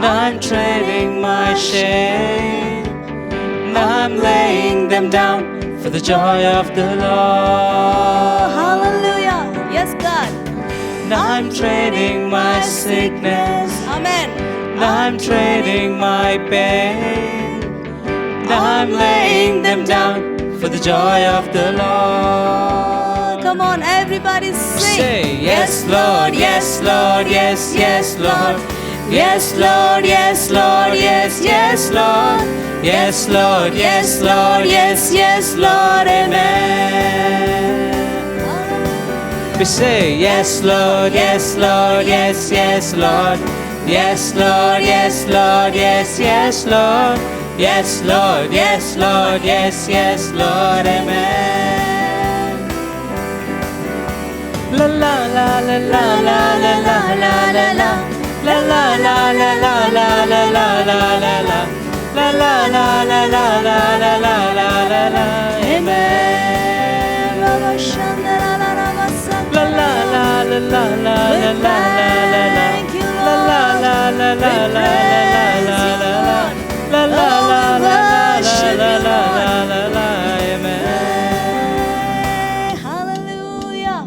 and I'm treading my shame, and I'm laying them down for the joy of the Lord. Hallelujah. Yes, God. And I'm trading my sickness, Amen. and I'm trading my pain, and I'm laying them down for the joy of the Lord. Come on, everybody sing. Say, yes, Lord, yes, Lord, yes, yes, Lord. Yes, Lord, yes, Lord, yes, yes, Lord. Yes, Lord, yes, Lord, yes, yes, Lord, amen. We say, yes, Lord, yes, Lord, yes, yes, Lord. Yes, Lord, yes, Lord, yes, yes, Lord. Yes, Lord, yes, Lord, yes, yes, Lord, amen. La la la la la la la la la la la. La la la la la la la la la la la. La la la la la la la la la la la. Amen. La la la la la la la la la la la. La la la la la la la la la la. La la la la la la la la la. Amen. Hallelujah.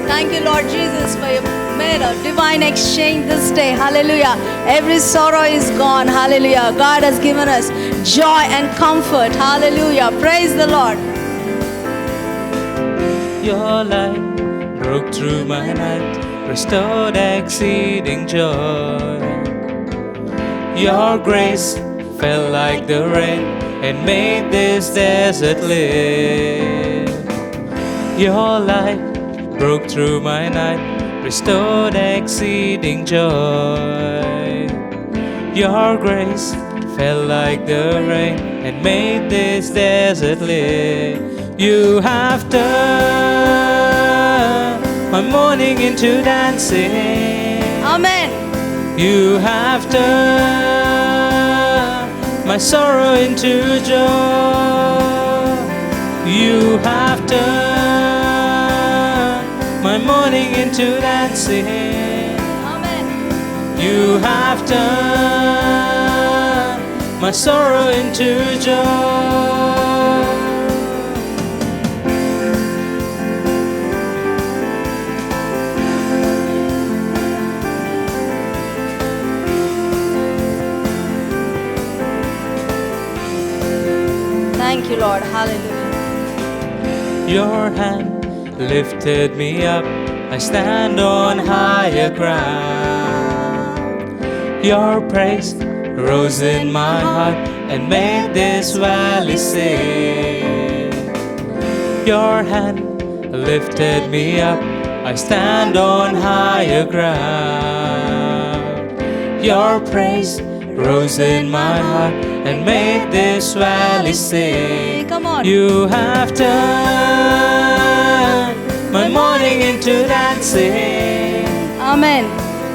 Thank you, Lord Jesus, for your made a divine exchange this day. Hallelujah. Every sorrow is gone. Hallelujah. God has given us joy and comfort. Hallelujah. Praise the Lord. Your light broke through my night, restored exceeding joy. Your grace fell like the rain and made this desert live. Your light broke through my night, restored exceeding joy. Your grace fell like the rain and made this desert live. You have turned my mourning into dancing. Amen. You have turned my sorrow into joy. You have turned my mourning into dancing. Amen. You have turned my sorrow into joy. Thank you, Lord. Hallelujah. Your hand lifted me up, I stand on higher ground. Your praise rose in my heart and made this valley sing. Your hand lifted me up, I stand on higher ground. Your praise rose in my heart and made this valley sing. Come on. You have turned my mourning into dancing. Amen.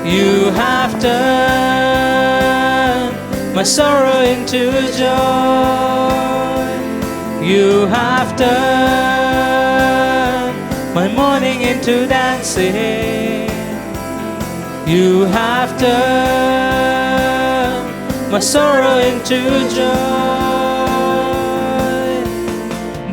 You have turned my sorrow into joy. You have turned my mourning into dancing. You have turned my sorrow into joy.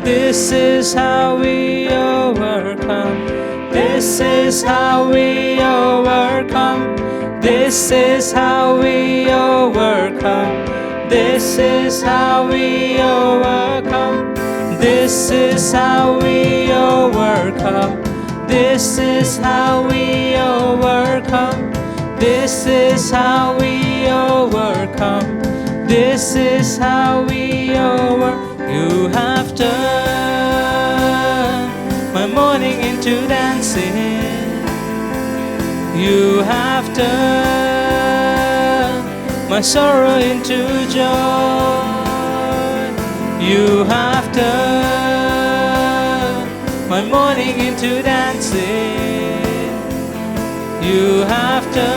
This is how we overcome. This is how we overcome. This is how we overcome. This is how we overcome. This is how we overcome. This is how we overcome. This is how we overcome. This is how we overcome. You have turned my mourning into dancing. You have turned my sorrow into joy. You have turned my mourning into dancing. You have turned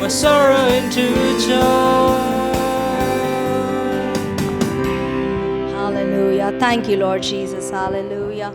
my sorrow into joy. Hallelujah. Thank you, Lord Jesus. Hallelujah.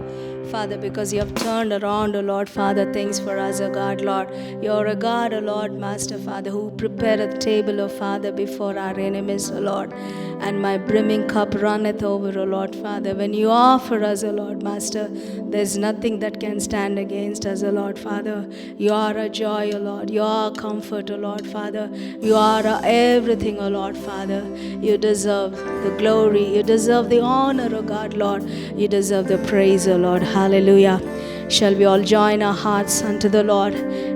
Father, because you have turned around, O Lord, Father, things for us, O God, Lord. You're a God, O Lord, Master, Father, who prepared a table, O Father, before our enemies, O Lord. And my brimming cup runneth over, O Lord, Father. When you offer us, O Lord, Master, there's nothing that can stand against us, O Lord, Father. You are a joy, O Lord. You are a comfort, O Lord, Father. You are everything, O Lord, Father. You deserve the glory. You deserve the honor, O God, Lord. You deserve the praise, O Lord. Hallelujah. Shall we all join our hearts unto the Lord?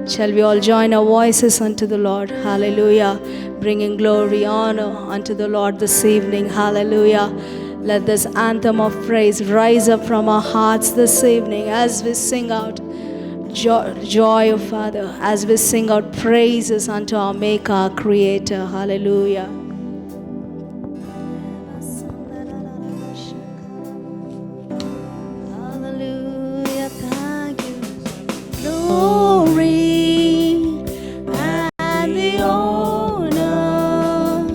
Shall we all join our voices unto the Lord? Hallelujah. Bringing glory, honor unto the Lord this evening. Hallelujah. Let this anthem of praise rise up from our hearts this evening as we sing out joy, O Father, as we sing out praises unto our Maker, our Creator. Hallelujah. Hallelujah, thank you. Glory and the honor.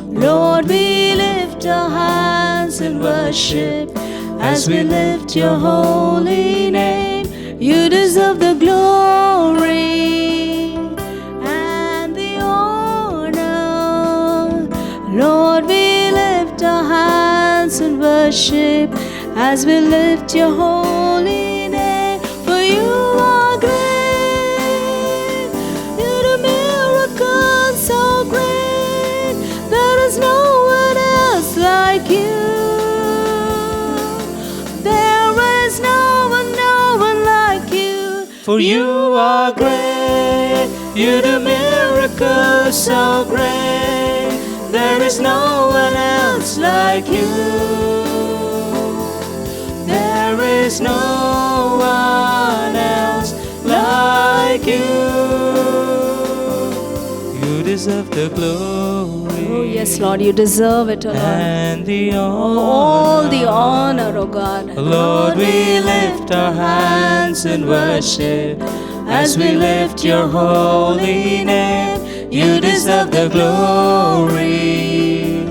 Lord, we lift our hands in worship as we lift your holy name. You deserve the glory and the honor. Lord, we lift our hands in worship as we lift your holy name. For you are great, you do miracles so great. There is no one else like you. There is no one like you. For you are great, you do miracles so great. There is no one else like you. There is no one else like you. You deserve the glory. Oh, yes, Lord, you deserve it, O Lord. And the honor. All the honor, O God. Lord, we lift our hands in worship as we lift your holy name. You deserve the glory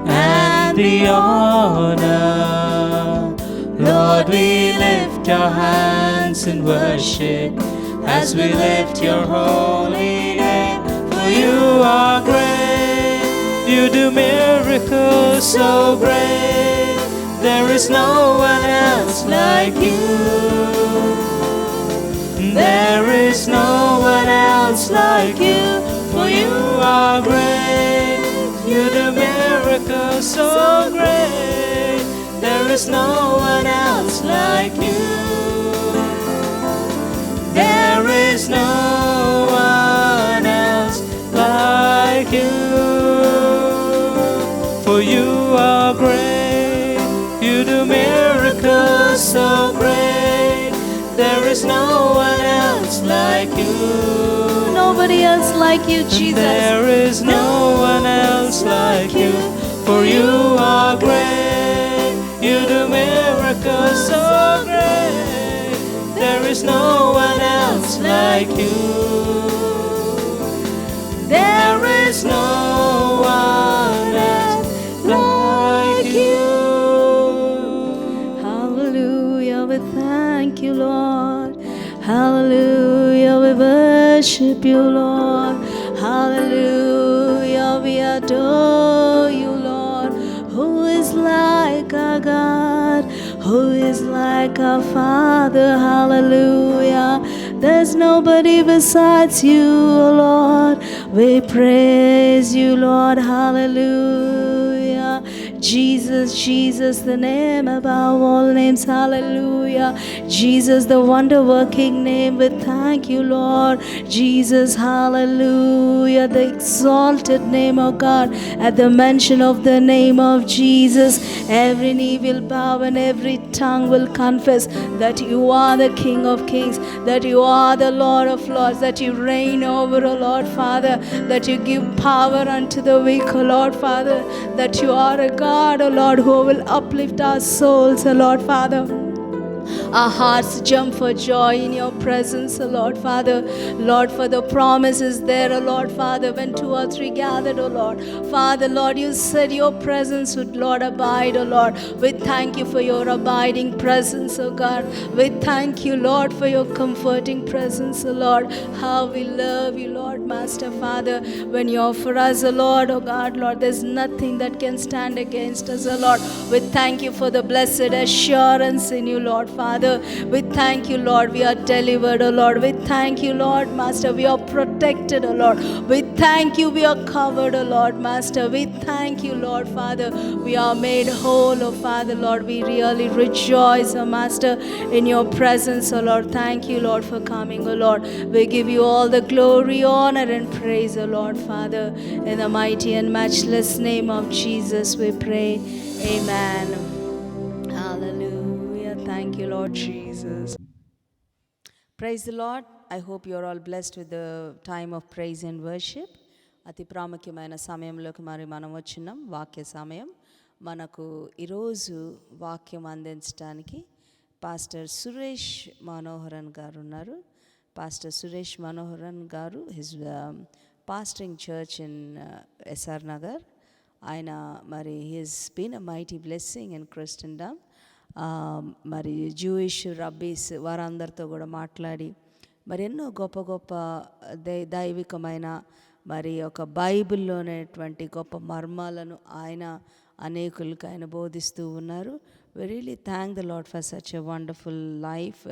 and the honor. Lord, we lift our hands in worship as we lift your holy name. For you are great, you do miracles so great. There is no one else like you. There is no one else like you. For you are great, you do miracles so great. There is no one else like you. There is no one else like you. For you are great, you do miracles so great. There is no one else like you. Nobody else like you, Jesus. There is no one else like you. For you are great, you do miracles so great. There is no one else like you. There is no one else like you. Hallelujah, we thank you, Lord. Hallelujah, we worship you, Lord. Hallelujah, we adore you, Lord. Who is like our God? Who is like our Father? Hallelujah. There's nobody besides you, O Lord. We praise you, Lord. Hallelujah. Jesus, Jesus, the name above all names. Hallelujah. Jesus, the wonder-working name. We thank you, Lord. Jesus, hallelujah. The exalted name of God. At the mention of the name of Jesus, every knee will bow and every tongue will confess that you are the King of Kings, that you are the Lord of Lords, that you reign over, O Lord Father, that you give power unto the weak, O Lord Father, that you are a God, O Lord, who will uplift our souls, O Lord Father. Our hearts jump for joy in your presence, O Lord Father. Lord, for the promise is there, O Lord Father, when 2 or 3 gathered, O Lord. Father, Lord, you said your presence would, Lord, abide, O Lord. We thank you for your abiding presence, O God. We thank you, Lord, for your comforting presence, O Lord. How we love you, Lord, Master Father. When you're for us, O Lord, O God, Lord, there's nothing that can stand against us, O Lord. We thank you for the blessed assurance in you, Lord Father. We thank you, Lord, we are delivered, O Lord. We thank you, Lord, Master, we are protected, O Lord. We thank you, we are covered, O Lord, Master. We thank you, Lord Father, we are made whole, O Father, Lord. We really rejoice, O Master, in your presence, O Lord. Thank you, Lord, for coming, O Lord. We give you all the glory, honor, and praise, O Lord Father. In the mighty and matchless name of Jesus, we pray. Amen. Hallelujah. Thank you, Lord Jesus. Praise the Lord. I hope you're all blessed with the time of praise and worship. అతి ప్రాముఖ్యమైన సమయంలోకి మరి మనం వచ్చినాం. వాక్య సమయం. మనకు ఈరోజు వాక్యం అందించడానికి పాస్టర్ సురేష్ మనోహరన్ గారు ఉన్నారు. Pastor Suresh Manoharan garu his pastoring church in SR Nagar. ఆయన మరి he's been a mighty blessing in Christendom. మరి జూయిష్ రబ్బీస్ వారందరితో కూడా మాట్లాడి మరి ఎన్నో గొప్ప గొప్ప దైవికమైన మరి ఒక బైబిల్లోనేటువంటి గొప్ప మర్మాలను ఆయన అనేకులకు ఆయన బోధిస్తూ ఉన్నారు. We really thank the lord for such a wonderful life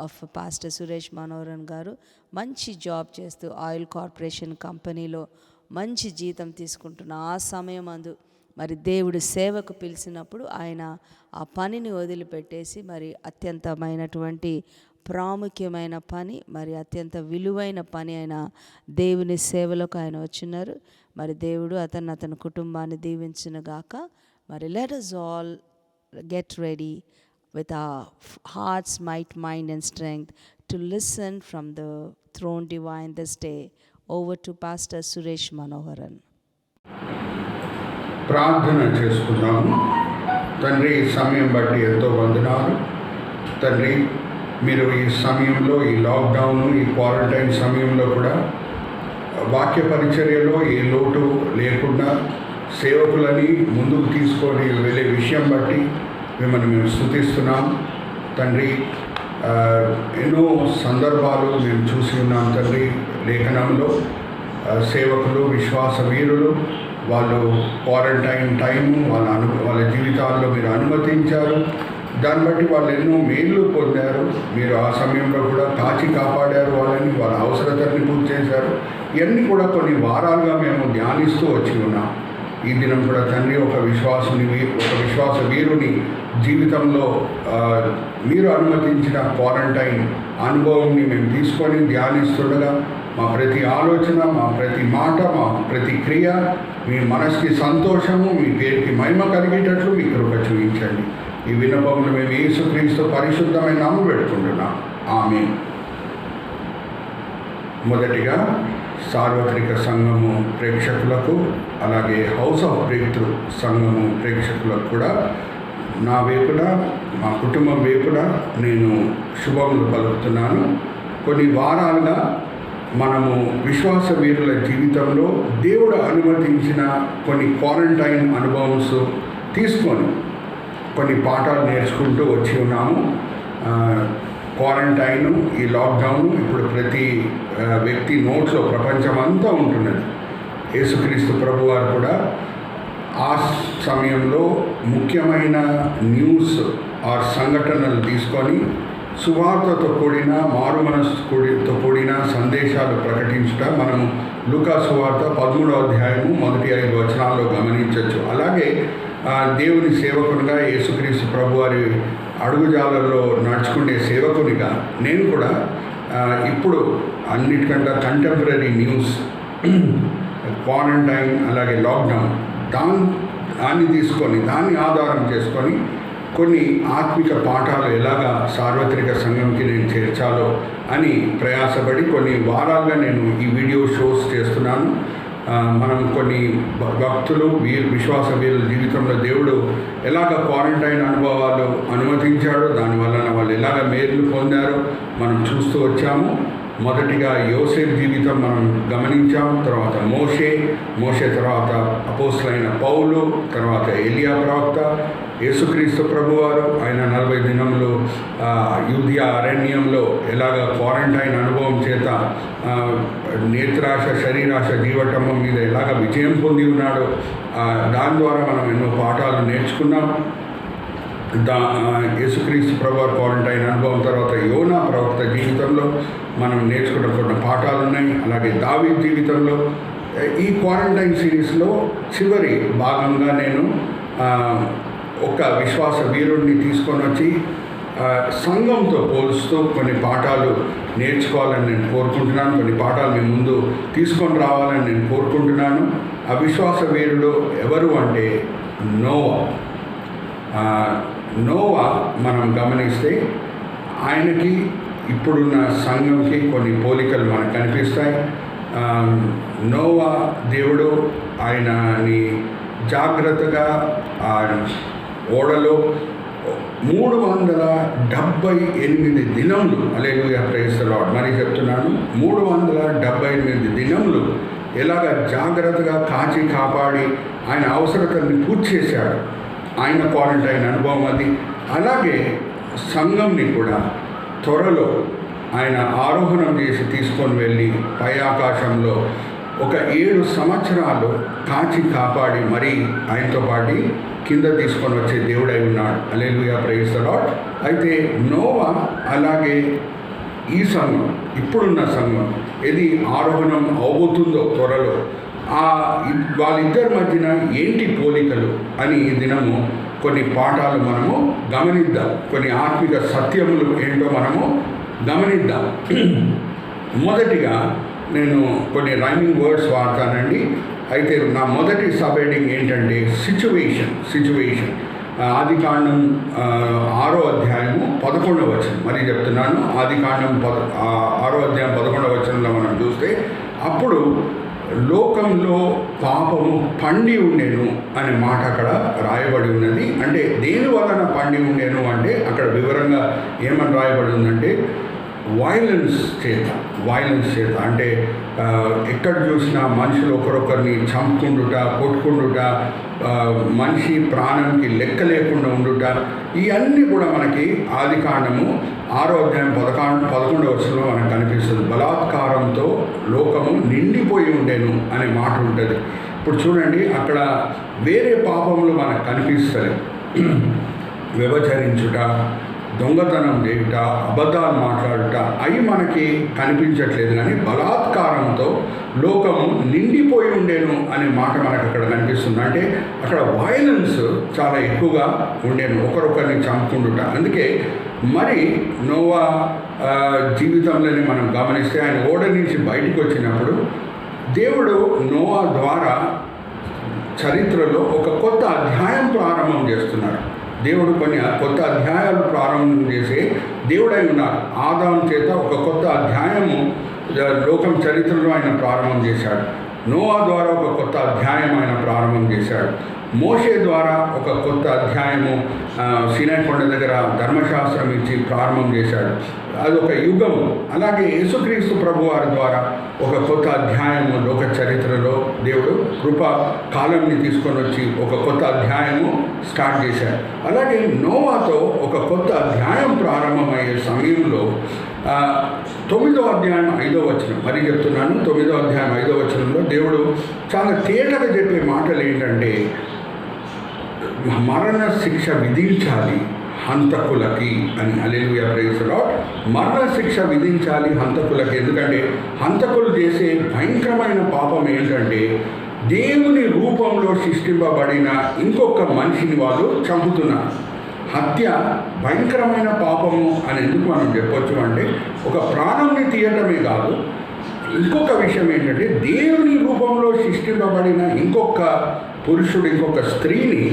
of pastor Suresh Manoharan గారు. మంచి జాబ్ చేస్తూ ఆయిల్ కార్పొరేషన్ కంపెనీలో మంచి జీతం తీసుకుంటున్న ఆ సమయం అందు మరి దేవుడు సేవకు పిలిచినప్పుడు ఆయన ఆ పనిని వదిలిపెట్టేసి మరి అత్యంతమైనటువంటి ప్రాముఖ్యమైన పని, మరి అత్యంత విలువైన పని అయిన దేవుని సేవలకు ఆయన వచ్చినారు. మరి దేవుడు అతని కుటుంబాన్ని దీవించునుగాక. మరి let us all get ready with our hearts, might, mind and strength to listen from the throne divine this day. Over to Pastor Suresh Manoharan. ప్రార్థన చేసుకున్నాము. తండ్రి, ఈ సమయం బట్టి ఎంతో వందనాలు. తండ్రి, మీరు ఈ సమయంలో, ఈ లాక్డౌన్, ఈ క్వారంటైన్ సమయంలో కూడా వాక్య పరిచర్యలో ఏ లోటు లేకుండా సేవకులని ముందుకు తీసుకొని వెళ్ళే విషయం బట్టి మిమ్మల్ని మేము స్తుతిస్తున్నాం. తండ్రి, ఎన్నో సందర్భాలు మేము చూసి ఉన్నాం తండ్రి. లేఖనంలో సేవకులు, విశ్వాస వీరులు, వాళ్ళు క్వారంటైన్ టైము వాళ్ళ జీవితాల్లో మీరు అనుమతించారు. దాన్ని బట్టి వాళ్ళు ఎన్నో మేళ్ళు పొందారు. మీరు ఆ సమయంలో కూడా కాచి కాపాడారు వాళ్ళని, వాళ్ళ అవసరతని పూర్తి చేశారు. ఇవన్నీ కూడా కొన్ని వారాలుగా మేము ధ్యానిస్తూ వచ్చి ఉన్నాం. ఈ దినం కూడా తండ్రి, ఒక విశ్వాస వీరుని జీవితంలో మీరు అనుమతించిన క్వారంటైన్ అనుభవంని మేము తీసుకొని ధ్యానిస్తుండగా మా ప్రతి ఆలోచన, మా ప్రతి మాట, మా ప్రతి క్రియ మీ మనసుకి సంతోషము, మీ పేరుకి మహిమ కలిగేటట్లు మీ కృప చూపించండి. ఈ విన్నపములు మేము యేసుక్రీస్తు పరిశుద్ధమైన నామమున పెట్టుకుంటున్నాం. ఆమేన్. మొదటిగా సార్వత్రిక సంఘము ప్రేక్షకులకు, అలాగే హౌస్ ఆఫ్ బ్రేక్ త్రూ సంఘము ప్రేక్షకులకు కూడా నా వైపున, మా కుటుంబం వైపున నేను శుభములు పలుకుతున్నాను. కొన్ని వారాలుగా మనము విశ్వాస వీరుల జీవితంలో దేవుడు అనుమతించిన కొన్ని క్వారంటైన్ అనుభవాన్స్ తీసుకొని కొన్ని పాఠాలు నేర్చుకుంటూ వచ్చి ఉన్నాము. క్వారంటైను, ఈ లాక్డౌన్ ఇప్పుడు ప్రతి వ్యక్తి నోట్లో ప్రపంచమంతా ఉంటున్నది. యేసుక్రీస్తు ప్రభువారు కూడా ఆ సమయంలో ముఖ్యమైన న్యూస్ ఆర్ సంఘటనలు తీసుకొని సువార్తతో కూడిన, మారు మనసుతో కూడిన సందేశాలు ప్రకటించుట మనము లూకా సువార్త 13వ అధ్యాయము మొదటి 5 వచనాల్లో గమనించవచ్చు. అలాగే దేవుని సేవకునిగా, యేసుక్రీస్తు ప్రభువారి అడుగుజాలల్లో నడుచుకునే సేవకునిగా నేను కూడా ఇప్పుడు అన్నిటికంటే కంటెంపరీ న్యూస్, క్వారంటైన్, అలాగే లాక్డౌన్, దాన్ని తీసుకొని, దాన్ని ఆధారం చేసుకొని కొన్ని ఆత్మిక పాఠాలు ఎలాగా సార్వత్రిక సంఘంకి నేను చేర్చాలో అని ప్రయాసపడి కొన్ని వారాలుగా నేను ఈ వీడియో షోస్ చేస్తున్నాను. మనం కొన్ని భక్తులు విశ్వాస వీరుల జీవితంలో దేవుడు ఎలాగ క్వారంటైన్ అనుభవాలు అనుమతించాడో దానివలన వాళ్ళు ఎలాగ మేలు పొందారో మనం చూస్తూ వచ్చాము. మొదటిగా యోసేపు జీవితం మనం గమనించాం. తర్వాత మోషే తర్వాత అపోస్తలైన పౌలు, తర్వాత ఎలియా ప్రవక్త, యేసుక్రీస్తు ప్రభువారు ఆయన 40 దినములు యూదియా అరణ్యంలో ఎలాగ క్వారంటైన్ అనుభవం చేత నేత్రాశ శరీరాశ జీవటంబం మీద ఎలాగ విజయం పొంది ఉన్నాడో దాని ద్వారా మనం ఎన్నో పాఠాలు నేర్చుకున్నాం. యేసుక్రీస్తు ప్రభువారు క్వారంటైన్ అనుభవం తర్వాత యోనా ప్రవక్త జీవితంలో మనం నేర్చుకున్న కొన్ని పాఠాలు ఉన్నాయి. అలాగే దావీదు జీవితంలో ఈ క్వారంటైన్ సిరీస్లో చివరి భాగంగా నేను ఒక విశ్వాస వీరుడిని తీసుకొని వచ్చి సంఘంతో పోలుస్తూ కొన్ని పాఠాలు నేర్చుకోవాలని నేను కోరుకుంటున్నాను. కొన్ని పాఠాలు మీ ముందు తీసుకొని రావాలని నేను కోరుకుంటున్నాను. ఆ విశ్వాస వీరుడు ఎవరు అంటే నోవా మనం గమనిస్తే ఆయనకి ఇప్పుడున్న సంఘంకి కొన్ని పోలికలు మనకు కనిపిస్తాయి. నోవా దేవుడు ఆయనని జాగ్రత్తగా ఓడలో 378 దినములు హల్లెలూయా ప్రైజ్ ది లార్డ్ మరి చెప్తున్నాను 378 దినములు ఎలాగ జాగ్రత్తగా కాచి కాపాడి ఆయన అవసరతల్ని పూర్తి చేశాడు. ఆయన క్వారంటైన్ అనుభవం అది. అలాగే సంఘంని కూడా త్వరలో ఆయన ఆరోహణం చేసి తీసుకొని వెళ్ళి పై ఆకాశంలో ఒక 7 సంవత్సరాలు కాచి కాపాడి మరీ ఆయనతో పాటు కింద తీసుకొని వచ్చే దేవుడై ఉన్నాడు. Hallelujah praise the lord. అయితే నోవా అలాగే ఈ సంఘం ఇప్పుడున్న సంఘం ఏది ఆరోహణం అవబోతుందో త్వరలో వాళ్ళిద్దరి మధ్యన ఏంటి పోలికలు అని ఈ దినము కొన్ని పాఠాలు మనము గమనిద్దాం. కొన్ని ఆత్మిక సత్యములు ఏంటో మనము గమనిద్దాం. మొదటిగా నేను కొన్ని రైమింగ్ వర్డ్స్ వాడతానండి. అయితే నా మొదటి సబ్ హెడ్డింగ్ ఏంటంటే సిచ్యువేషన్. ఆదికాండం 6వ అధ్యాయము 11వ వచనం మరి చెప్తున్నాను. ఆదికాండం 6వ అధ్యాయం 11వ వచనంలో మనం చూస్తే అప్పుడు లోకంలో పాపము పండి ఉండేను అనే మాట అక్కడ రాయబడి ఉన్నది. అంటే దేని వలన పండి ఉండేను అంటే అక్కడ వివరంగా ఏమని రాయబడి ఉందంటే వైలెన్స్ చేత అంటే ఎక్కడ చూసినా మనుషులు ఒకరొకరిని చంపుకుండుట, కొట్టుకుండుట, మనిషి ప్రాణంకి లెక్క లేకుండా ఉండుట, ఇవన్నీ కూడా మనకి ఆదికాండము 6వ అధ్యాయం 11వ వచనంలో మనకు కనిపిస్తుంది. బలాత్కారంతో లోకము నిండిపోయి ఉండేను అనే మాట ఉంటుంది. ఇప్పుడు చూడండి అక్కడ వేరే పాపములు మనకు కనిపిస్తాయి. వ్యభిచరించుట, దొంగతనం చేయుట, అబద్ధాలు మాట్లాడుట అవి మనకి కనిపించట్లేదు. కానీ బలాత్కారంతో లోకము నిండిపోయి ఉండేను అనే మాట మనకు అక్కడ కనిపిస్తుంది. అంటే అక్కడ వైలెన్స్ చాలా ఎక్కువగా ఉండేను, ఒకరొకరిని చంపుకుంటుట. అందుకే మరి నోవా జీవితంలోనే మనం గమనిస్తే ఆయన ఓడ నుంచి బయటికి వచ్చినప్పుడు దేవుడు నోవా ద్వారా చరిత్రలో ఒక కొత్త అధ్యాయం ప్రారంభం చేస్తున్నారు. దేవుడు కొన్ని కొత్త అధ్యాయాలు ప్రారంభం చేసి దేవుడై ఉన్నారు. ఆదాము చేత ఒక కొత్త అధ్యాయము లోకం చరిత్రలో ఆయన ప్రారంభం చేశాడు. నోవా ద్వారా ఒక కొత్త అధ్యాయం ఆయన ప్రారంభం చేశాడు. మోషే ద్వారా ఒక కొత్త అధ్యాయము సీనాయి కొండ దగ్గర ధర్మశాస్త్రం ఇచ్చి ప్రారంభం చేశాడు. అదొక యుగము. అలాగే యేసుక్రీస్తు ప్రభువారి ద్వారా ఒక కొత్త అధ్యాయము లోక చరిత్రలో దేవుడు కృపా కాలంని తీసుకొని వచ్చి ఒక కొత్త అధ్యాయము స్టార్ట్ చేశాడు. అలాగే నోవాతో ఒక కొత్త అధ్యాయం ప్రారంభమయ్యే సమయంలో 9వ అధ్యాయం 5వ వచనం మరి చెప్తున్నాను. 9వ అధ్యాయం 5వ వచనంలో దేవుడు చాలా తేటగా చెప్పే మాటలు ఏంటంటే మరణ శిక్ష విధించాలి హంతకులకి అని. Hallelujah praise the lord. మరణ శిక్ష విధించాలి హంతకులకి. ఎందుకంటే హంతకులు చేసే భయంకరమైన పాపం ఏంటంటే దేవుని రూపంలో సృష్టింపబడిన ఇంకొక మనిషిని వాళ్ళు చంపుతున్నారు. హత్య భయంకరమైన పాపము అని ఎందుకు మనం చెప్పొచ్చు అంటే ఒక ప్రాణంని తీయటమే కాదు, ఇంకొక విషయం ఏంటంటే దేవుని రూపంలో సృష్టింపబడిన ఇంకొక పురుషుడు, ఇంకొక స్త్రీని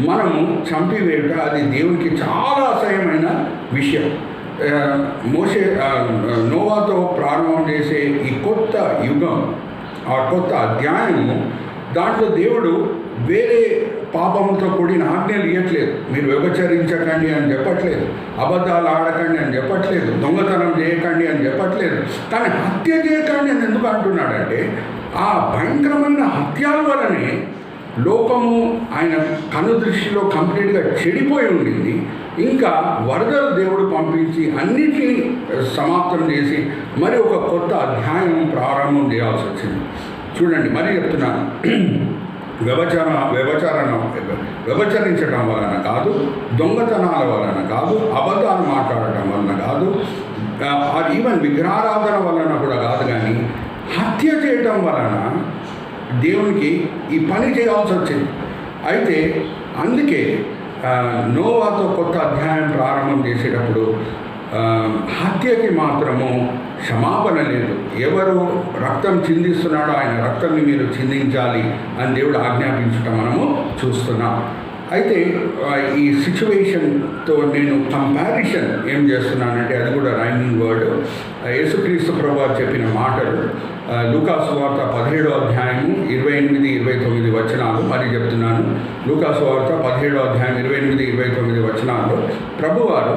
మనము చంపివేయట అది దేవునికి చాలా అసహ్యమైన విషయం. నోవాతో ప్రారంభం చేసే ఈ కొత్త యుగం ఆ కొత్త అధ్యాయము, దాంట్లో దేవుడు వేరే పాపంతో కూడిన ఆజ్ఞలు ఇవ్వట్లేదు. మీరు వ్యభిచరించకండి అని చెప్పట్లేదు, అబద్ధాలు ఆడకండి అని చెప్పట్లేదు, దొంగతనం చేయకండి అని చెప్పట్లేదు. కానీ హత్య చేయకండి అని ఎందుకు అంటున్నాడంటే, ఆ భయంకరమైన హత్యల వలనే లోకము ఆయన కనుదృష్టిలో కంప్లీట్గా చెడిపోయి ఉండింది. ఇంకా వరదలు దేవుడు పంపించి అన్నిటినీ సమాప్తం చేసి మరి ఒక కొత్త అధ్యాయం ప్రారంభం చేయాల్సి వచ్చింది. చూడండి, మరి చెప్తున్నాను, వ్యభిచరించడం వలన కాదు, దొంగతనాల వలన కాదు, అబద్ధాలు మాట్లాడటం వలన కాదు, ఈవెన్ విగ్రహారాధన వలన కూడా కాదు, కానీ హత్య చేయటం వలన దేవునికి ఈ పని చేయాల్సి వచ్చింది. అయితే అందుకే నోవాతో కొత్త అధ్యాయం ప్రారంభం చేసేటప్పుడు హత్యకి మాత్రము క్షమాపణ లేదు. ఎవరు రక్తం చిందిస్తున్నాడో ఆయన రక్తాన్ని మీరు చిందించాలి అని దేవుడు ఆజ్ఞాపించటం మనము చూస్తున్నాం. అయితే ఈ సిచ్యువేషన్తో నేను కంపారిజన్ ఏం చేస్తున్నానంటే, అది కూడా రైమింగ్ వర్డ్, యేసుక్రీస్తు ప్రభువు చెప్పిన మాటలు లూకాసు వార్త 17వ అధ్యాయము 28-29 వచనాలు మరి చెప్తున్నాను. లూకాసు వార్త 17వ అధ్యాయం 28-29 వచనాల్లో ప్రభువారు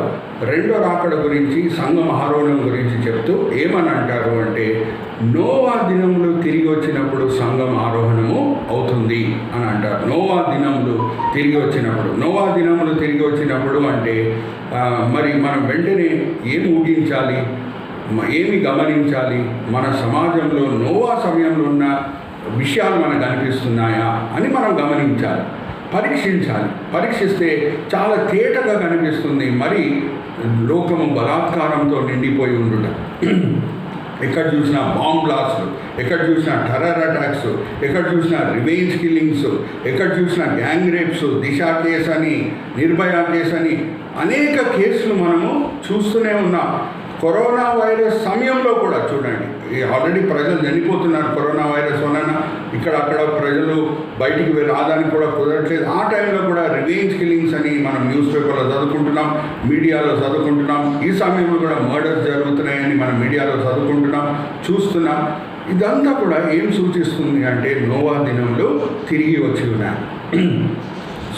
రెండో రాకడ గురించి, సంఘం ఆరోహణం గురించి చెప్తూ ఏమని అంటారు అంటే, నోవా దినములు తిరిగి వచ్చినప్పుడు సంఘం ఆరోహణము అవుతుంది అని అంటారు. నోవా దినములు తిరిగి వచ్చినప్పుడు అంటే మరి మనం వెంటనే ఏమి ఊహించాలి, ఏమి గమనించాలి, మన సమాజంలో నోవా సమయంలో ఉన్న విషయాలు మనకు కనిపిస్తున్నాయా అని మనం గమనించాలి, పరీక్షించాలి. పరీక్షిస్తే చాలా తేటగా కనిపిస్తుంది. మరి లోకము బలాత్కారంతో నిండిపోయి ఉండుట, ఎక్కడ చూసినా బాంబ్ బ్లాస్ట్లు, ఎక్కడ చూసినా టెర్రర్ అటాక్స్, ఎక్కడ చూసినా రివెంజ్ కిల్లింగ్స్, ఎక్కడ చూసినా గ్యాంగ్ రేప్స్, దిశ కేసు అని, నిర్భయ కేసు అని అనేక కేసులు మనము చూస్తూనే ఉన్నాం. కరోనా వైరస్ సమయంలో కూడా చూడండి, ఆల్రెడీ ప్రజలు చనిపోతున్నారు కరోనా వైరస్ వలన. అక్కడ ప్రజలు బయటికి రావడానికి కూడా కుదరట్లేదు. ఆ టైంలో కూడా రివెంజ్ కిల్లింగ్స్ అని మనం న్యూస్ పేపర్లో చదువుకుంటున్నాం, మీడియాలో చదువుకుంటున్నాం. ఈ సమయంలో కూడా మర్డర్స్ జరుగుతున్నాయని మనం మీడియాలో చదువుకుంటున్నాం, చూస్తున్నాం. ఇదంతా కూడా ఏం సూచిస్తుంది అంటే, నోవా దినంలో తిరిగి వచ్చి ఉన్నాయి.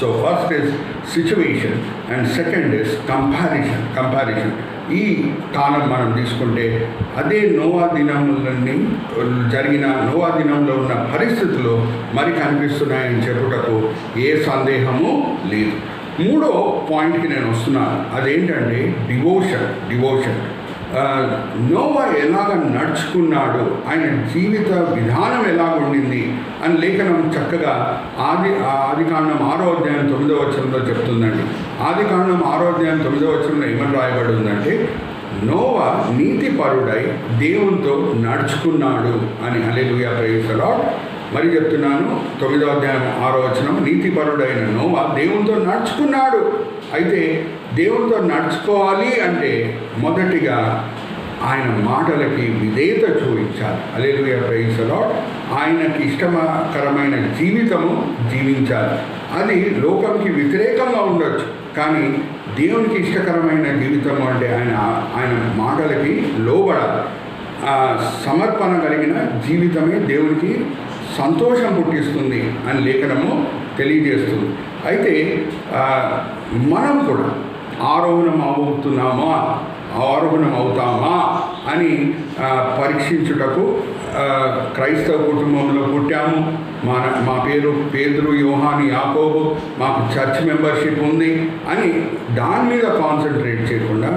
So first is situation and second is comparison. ఈ కాలం మనం తీసుకుంటే అదే నోవా దినంలో ఉన్న పరిస్థితులు మరి కనిపిస్తున్నాయని చెప్పుటకు ఏ సందేహము లేదు. మూడో పాయింట్కి నేను వస్తున్నాను, అదేంటంటే డివోషన్. నోవా ఎలాగ నడుచుకున్నాడు, ఆయన జీవిత విధానం ఎలాగ ఉండింది అని లేఖనం చక్కగా ఆదికాండం 6వ అధ్యాయం 9వ వచనంలో చెప్తుందండి. ఆదికాండం 6వ అధ్యాయం 9వ వచనంలో ఏమని రాయబడి ఉందంటే, నోవా నీతిపరుడై దేవునితో నడుచుకున్నాడు అని. Hallelujah, praise the lord. మరి చెప్తున్నాను, 9వ అధ్యాయం 6వ వచనం, నీతిపరుడైన నోవా దేవునితో నడుచుకున్నాడు. అయితే దేవునితో నడుచుకోవాలి అంటే మొదటిగా ఆయన మాటలకి విధేయత చూపించాలి. హల్లెలూయా, ప్రైజ్ ది లార్డ్. ఆయనకి ఇష్టకరమైన జీవితము జీవించాలి. అది లోకంకి వ్యతిరేకంగా ఉండొచ్చు, కానీ దేవునికి ఇష్టకరమైన జీవితము అంటే ఆయన మాటలకి లోబడాలి. సమర్పణ కలిగిన జీవితమే దేవునికి సంతోషం పుట్టిస్తుంది అని లేఖనము తెలియజేస్తుంది. అయితే మనం కూడా ఆరోహణం అవుతామా అని పరీక్షించుటకు క్రైస్తవ కుటుంబంలో పుట్టాము. మా పేరు పేతురు, యోహాను, యాకోబు, మాకు చర్చ్ మెంబర్షిప్ ఉంది అని దాని మీద కాన్సన్ట్రేట్ చేయకుండా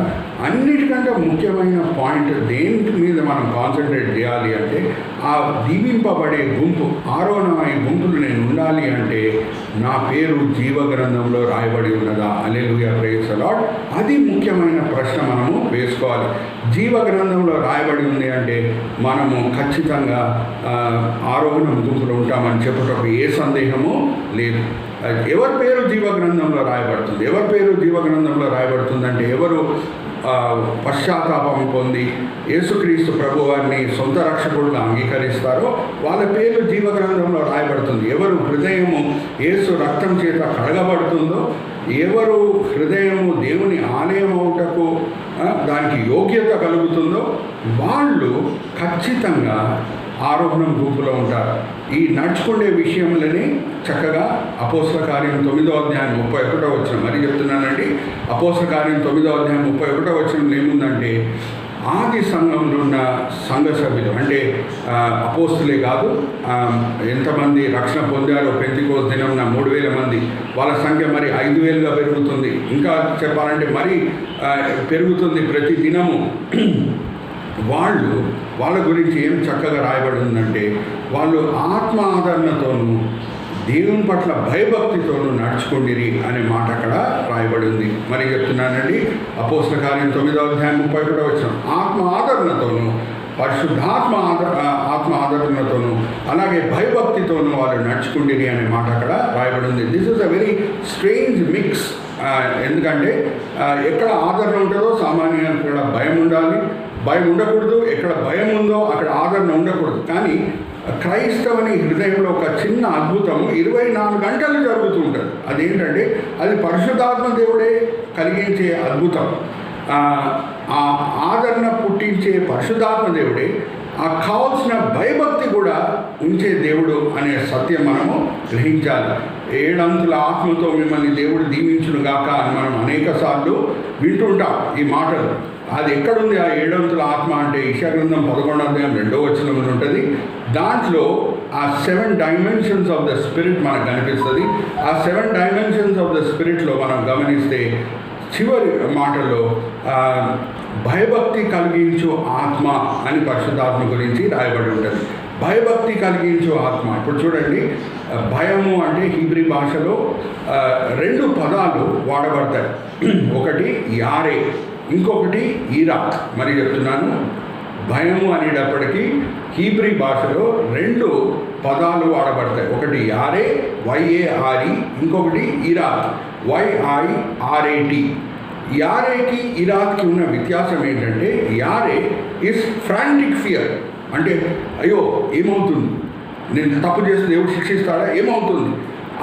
అన్నిటికంటే ముఖ్యమైన పాయింట్ దేని మీద మనం కాన్సన్ట్రేట్ చేయాలి అంటే, ఆ దీవింపబడే గుంపు, ఆరోహణమై గుంపులు నేను ఉండాలి అంటే నా పేరు జీవగ్రంథంలో రాయబడి ఉన్నదా? హల్లెలూయా, ప్రైజ్ ది లార్డ్. అది ముఖ్యమైన ప్రశ్న మనము వేసుకోవాలి. జీవగ్రంథంలో రాయబడి ఉంది అంటే మనము ఖచ్చితంగా ఆరోహణం గుంపులో ఉంటామని చెప్పుటకు ఏ సందేహము లేదు. ఎవరి పేరు జీవగ్రంథంలో రాయబడుతుంది? ఎవరి పేరు జీవగ్రంథంలో రాయబడుతుందంటే, ఎవరు పశ్చాత్తాపం పొంది యేసుక్రీస్తు ప్రభువారిని సొంత రక్షకుడుగా అంగీకరిస్తారో వాళ్ళ పేరు జీవగ్రంథంలో రాయబడుతుంది. ఎవరు హృదయము యేసు రక్తం చేత కడగబడుతుందో, ఎవరు హృదయము దేవుని ఆలయం అవుటకు దానికి యోగ్యత కలుగుతుందో వాళ్ళు ఖచ్చితంగా ఆరోహణం గుంపులో ఉంటారు. ఈ నడుచుకునే విషయంలోనే చక్కగా అపోస్తల కార్యం 9వ అధ్యాయం 31వ వచనం మరి చెప్తున్నానండి. అపోస్తల కార్యం 9వ అధ్యాయం 31వ వచనంలో ఏముందంటే, ఆది సంఘంలో ఉన్న సంఘ సభ్యులు అంటే అపోస్తులే కాదు, ఎంతమంది రక్షణ పొందారో పెంతెకోస్తు దినం 3,000 మంది, వాళ్ళ సంఖ్య మరి 5,000గా పెరుగుతుంది. ఇంకా చెప్పాలంటే మరి పెరుగుతుంది ప్రతి దినము. వాళ్ళ గురించి ఏం చక్కగా రాయబడి ఉందంటే, వాళ్ళు ఆత్మ ఆదరణతోనూ దేవుని పట్ల భయభక్తితోనూ నడుచుకుండిరి అనే మాట అక్కడ రాయబడి ఉంది. మరి చెప్తున్నానండి, అపోస్తల కార్యం 9వ అధ్యాయం 31వ వచనం, ఆత్మ ఆదరణతోనూ పరిశుద్ధాత్మ ఆత్మ ఆదరణతోనూ అలాగే భయభక్తితోనూ వాళ్ళు నడుచుకుండిరి అనే మాట అక్కడ రాయబడి ఉంది. This is a very strange mix. ఎందుకంటే ఎక్కడ ఆదరణ ఉంటుందో సామాన్యంగా అక్కడ భయం ఉండాలి, భయం ఉండకూడదు. ఎక్కడ భయం ఉందో అక్కడ ఆదరణ ఉండకూడదు. కానీ క్రైస్తవుని హృదయంలో ఒక చిన్న అద్భుతము 24 గంటలు జరుగుతూ ఉంటుంది. అదేంటంటే అది పరిశుద్ధాత్మ దేవుడే కలిగించే అద్భుతం. ఆ ఆదరణ పుట్టించే పరిశుద్ధాత్మ దేవుడే ఆ కావాల్సిన భయభక్తి కూడా ఉంచే దేవుడు అనే సత్యం మనము గ్రహించాలి. 7 అంతుల ఆత్మతో మిమ్మల్ని దేవుడు దీవించును గాక అని మనం అనేక సార్లు వింటుంటాం ఈ మాటలు. అది ఎక్కడుంది ఆ 7 అంతుల ఆత్మ అంటే యెషయా గ్రంథం 11వ అధ్యాయం 2వ వచనంలో ఉంటుంది. దాంట్లో ఆ 7 డైమెన్షన్స్ ఆఫ్ ద స్పిరిట్ మనకు కనిపిస్తుంది. ఆ 7 డైమెన్షన్స్ ఆఫ్ ద స్పిరిట్లో మనం గమనిస్తే చివరి మాటలో భయభక్తి కలిగించు ఆత్మ అని పరిశుద్ధాత్మ గురించి రాయబడి ఉంటుంది. భయభక్తి కలిగించు ఆత్మ. ఇప్పుడు చూడండి, భయము అంటే హీబ్రీ భాషలో 2 పదాలు వాడబడతాయి. ఒకటి యారే, ఇంకొకటి ఈరాక్. మరి చెప్తున్నాను, భయము అనేటప్పటికీ హీబ్రీ భాషలో 2 పదాలు వాడబడతాయి. ఒకటి యారే YARE, ఇంకొకటి ఇరాక్ YIRAT. యారేకి ఇరాక్కి ఉన్న వ్యత్యాసం ఏంటంటే, యారే ఇస్ ఫ్రాంటిక్ ఫియర్. అంటే అయ్యో ఏమవుతుంది, నేను తప్పు చేస్తే దేవుడు శిక్షిస్తాడా, ఏమవుతుంది.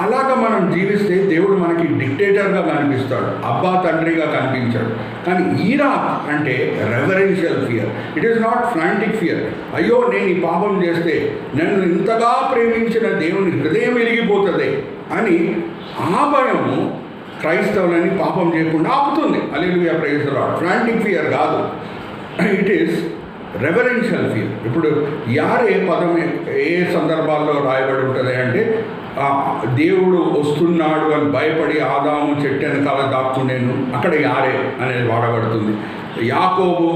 అలాగా మనం జీవిస్తే దేవుడు మనకి డిక్టేటర్గా కనిపిస్తాడు, అబ్బా తండ్రిగా కనిపించాడు. కానీ ఈరాక్ అంటే reverential fear. It is not ఫ్రాంటిక్ fear. అయ్యో నేను ఈ పాపం చేస్తే నన్ను ఇంతగా ప్రేమించిన దేవుని హృదయం విరిగిపోతుంది అని ఆ భయము క్రైస్తవులని పాపం చేయకుండా ఆపుతుంది. Hallelujah, praise the Lord. Frantic fear కాదు, ఇట్ ఈస్ రెవరెన్షియల్ ఫియర్. ఇప్పుడు యారే పదం ఏ సందర్భాల్లో రాయబడి ఉంటుంది అంటే, దేవుడు వస్తున్నాడు అని భయపడి ఆదాము చెట్టు వెనకాల దాక్కునేను, అక్కడ యారే అనేది వాడబడుతుంది. యాకోబు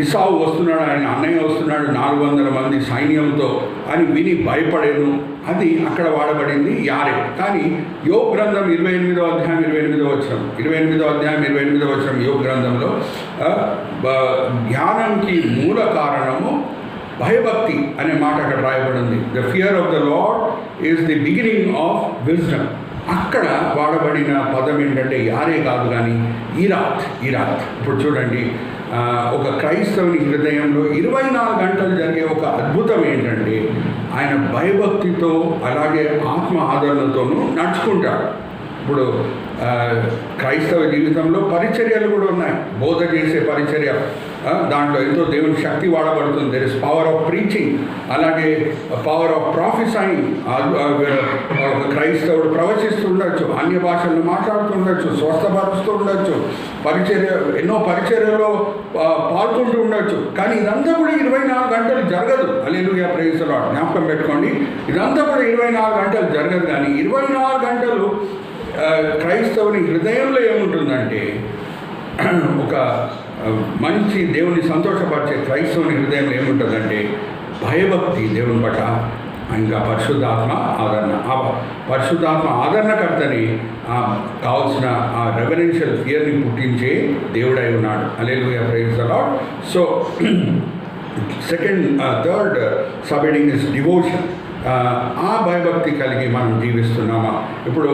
ఇసావు వస్తున్నాడు, ఆయన అన్నయ్య వస్తున్నాడు 400 మంది సైన్యంతో అని విని భయపడేను, అది అక్కడ వాడబడింది యారే. కానీ యోబు గ్రంథం 28వ అధ్యాయం 28వ వచనం 28వ అధ్యాయం 28వ వచనం యోబు గ్రంథంలో జ్ఞానంకి మూల కారణము భయభక్తి అనే మాట అక్కడ రాయబడింది. The fear of the lord is the beginning of wisdom. అక్కడ వాడబడిన పదం ఏంటంటే యారే కాదు కానీ ఈరాక్. ఇప్పుడు చూడండి, ఒక క్రైస్తవుని హృదయంలో 24 గంటలు జరిగే ఒక అద్భుతం ఏంటంటే, ఆయన భయభక్తితో అలాగే ఆత్మ ఆదరణతోనూ నడుచుకుంటాడు. ఇప్పుడు క్రైస్తవ జీవితంలో పరిచర్యలు కూడా ఉన్నాయి. బోధ చేసే పరిచర్య, దాంట్లో ఎంతో దేవుని శక్తి వాడబడుతుంది. There is power of preaching, అలాగే పవర్ ఆఫ్ ప్రాఫిసైయింగ్. ఒక క్రైస్తవుడు ప్రవచిస్తూ ఉండొచ్చు, అన్య భాషల్లో మాట్లాడుతూ ఉండొచ్చు, స్వస్థపరుస్తూ ఉండొచ్చు, ఎన్నో పరిచర్యలో పాల్గొంటూ ఉండొచ్చు. కానీ ఇదంతా కూడా 24 గంటలు జరగదు. హల్లెలూయా, ప్రైజ్ ది లార్డ్. జ్ఞాపకం పెట్టుకోండి, ఇదంతా కూడా 24 గంటలు జరగదు. కానీ 24 గంటలు క్రైస్తవుని హృదయంలో ఏముంటుందంటే, ఒక మంచి దేవుని సంతోషపరిచే క్రైస్తవుని హృదయంలో ఏముంటుందంటే భయభక్తి దేవుని పట్ల, ఇంకా పరిశుద్ధాత్మ ఆదరణ. ఆ పరిశుద్ధాత్మ ఆదరణకర్తని కావాల్సిన ఆ రెవరెన్షియల్ ఫియర్ని పుట్టించే దేవుడై ఉన్నాడు. Hallelujah, praise the Lord. So third sub heading is devotion. ఆ భయభక్తి కలిగి మనం జీవిస్తున్నామా? ఇప్పుడు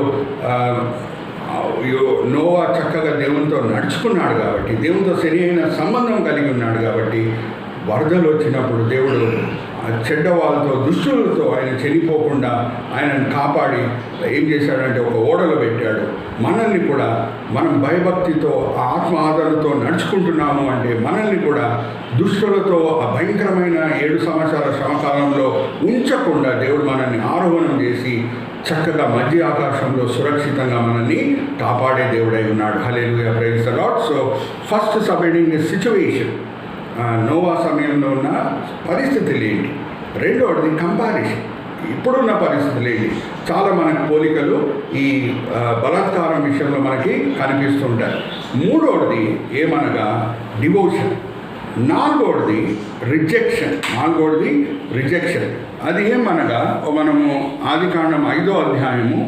నోవా చక్కగా దేవునితో నడుచుకున్నాడు కాబట్టి, దేవునితో సరి అయిన సంబంధం కలిగి ఉన్నాడు కాబట్టి, వరదలు వచ్చినప్పుడు దేవుడు చెడ్డ వాళ్ళతో దుష్టులతో ఆయన చనిపోకుండా ఆయనను కాపాడి ఏం చేశాడంటే ఒక ఓడలో పెట్టాడు. మనల్ని కూడా మనం భయభక్తితో ఆత్మ ఆదరణతో నడుచుకుంటున్నాము అంటే మనల్ని కూడా దుష్టులతో ఆ భయంకరమైన 7 సంవత్సరాల శ్రమకాలంలో ఉంచకుండా దేవుడు మనల్ని ఆరోహణం చేసి చక్కగా మధ్య ఆకాశంలో సురక్షితంగా మనల్ని కాపాడే దేవుడై ఉన్నాడు. Hallelujah, praise the Lord. So first subheading the situation, Noah సమయంలో ఉన్న పరిస్థితులు ఏంటి. రెండవది కంపారిజన్, ఇప్పుడున్న పరిస్థితులు ఏంటి. చాలా మనకు పోలికలు ఈ బలాత్కారం విషయంలో మనకి కనిపిస్తుంటాయి. మూడవది ఏమనగా డివోషన్. నాలుగవది రిజెక్షన్. అది ఏమనగా మనము ఆదికాండం 5వ అధ్యాయము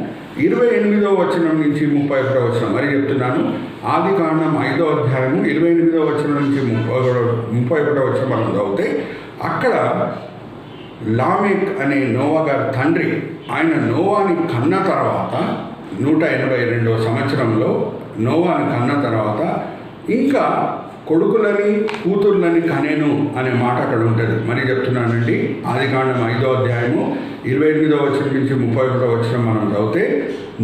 28వ వచనం నుంచి 31వ వచనం మరి చెప్తున్నాను. ఆదికాండం 5వ అధ్యాయము 28వ వచనం నుంచి 31వ వచనం మనం చదివితే అక్కడ లామెక్ అనే నోవా గారి తండ్రి ఆయన నోవాని కన్న తర్వాత 182వ సంవత్సరంలో నోవాని కన్న తర్వాత ఇంకా కొడుకులని కూతుర్లని కనేను అనే మాట అక్కడ ఉంటుంది. మరి చెప్తున్నానండి, ఆదికాండం 5వ అధ్యాయము 28వ వచనం నుంచి 31వ వచనం మనం చదివితే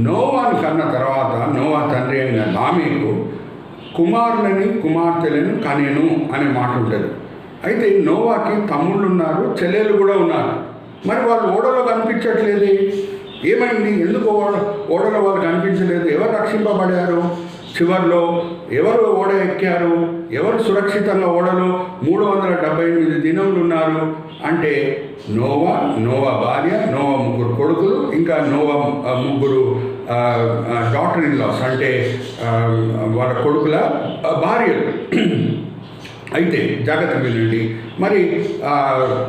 నోవాని కన్న తర్వాత నోవా తండ్రి అయిన లామెకు కుమారులని కుమార్తెలను కనేను అనే మాట ఉంటుంది. అయితే నోవాకి తమ్ముళ్ళు ఉన్నారు, చెల్లెలు కూడా ఉన్నారు. మరి వాళ్ళు ఓడలో కనిపించట్లేదు. ఏమైంది? ఎందుకు ఓడలో వాళ్ళు కనిపించలేదు? ఎవరు రక్షింపబడారు? చివరిలో ఎవరు ఓడ ఎక్కారు? ఎవరు సురక్షితంగా ఓడలో 378 దినములు ఉన్నారు అంటే నోవా భార్య, నోవా 3 కొడుకులు, ఇంకా నోవా 3 డాటర్ ఇన్ లాస్ అంటే వాళ్ళ కొడుకుల భార్యలు. అయితే జాగ్రత్త వినండి. మరి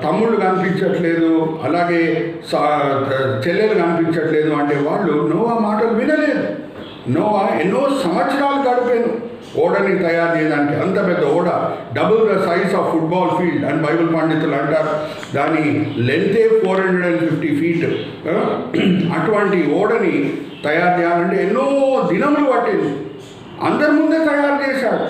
తమ్ముళ్ళు కనిపించట్లేదు, అలాగే చెల్లెలు కనిపించట్లేదు అంటే వాళ్ళు నోవా మాటలు వినలేదు. నోవా ఎన్నో సంవత్సరాలు గడిపాను ఓడని తయారు చేయడానికి. అంత పెద్ద ఓడ, double the size of football field అని బైబిల్ పండితులు అంటారు. దాని లెంతే 450 ఫీట్. అటువంటి ఓడని తయారు చేయాలంటే ఎన్నో దినములు పట్టింది. అందరి ముందే తయారు చేశాడు,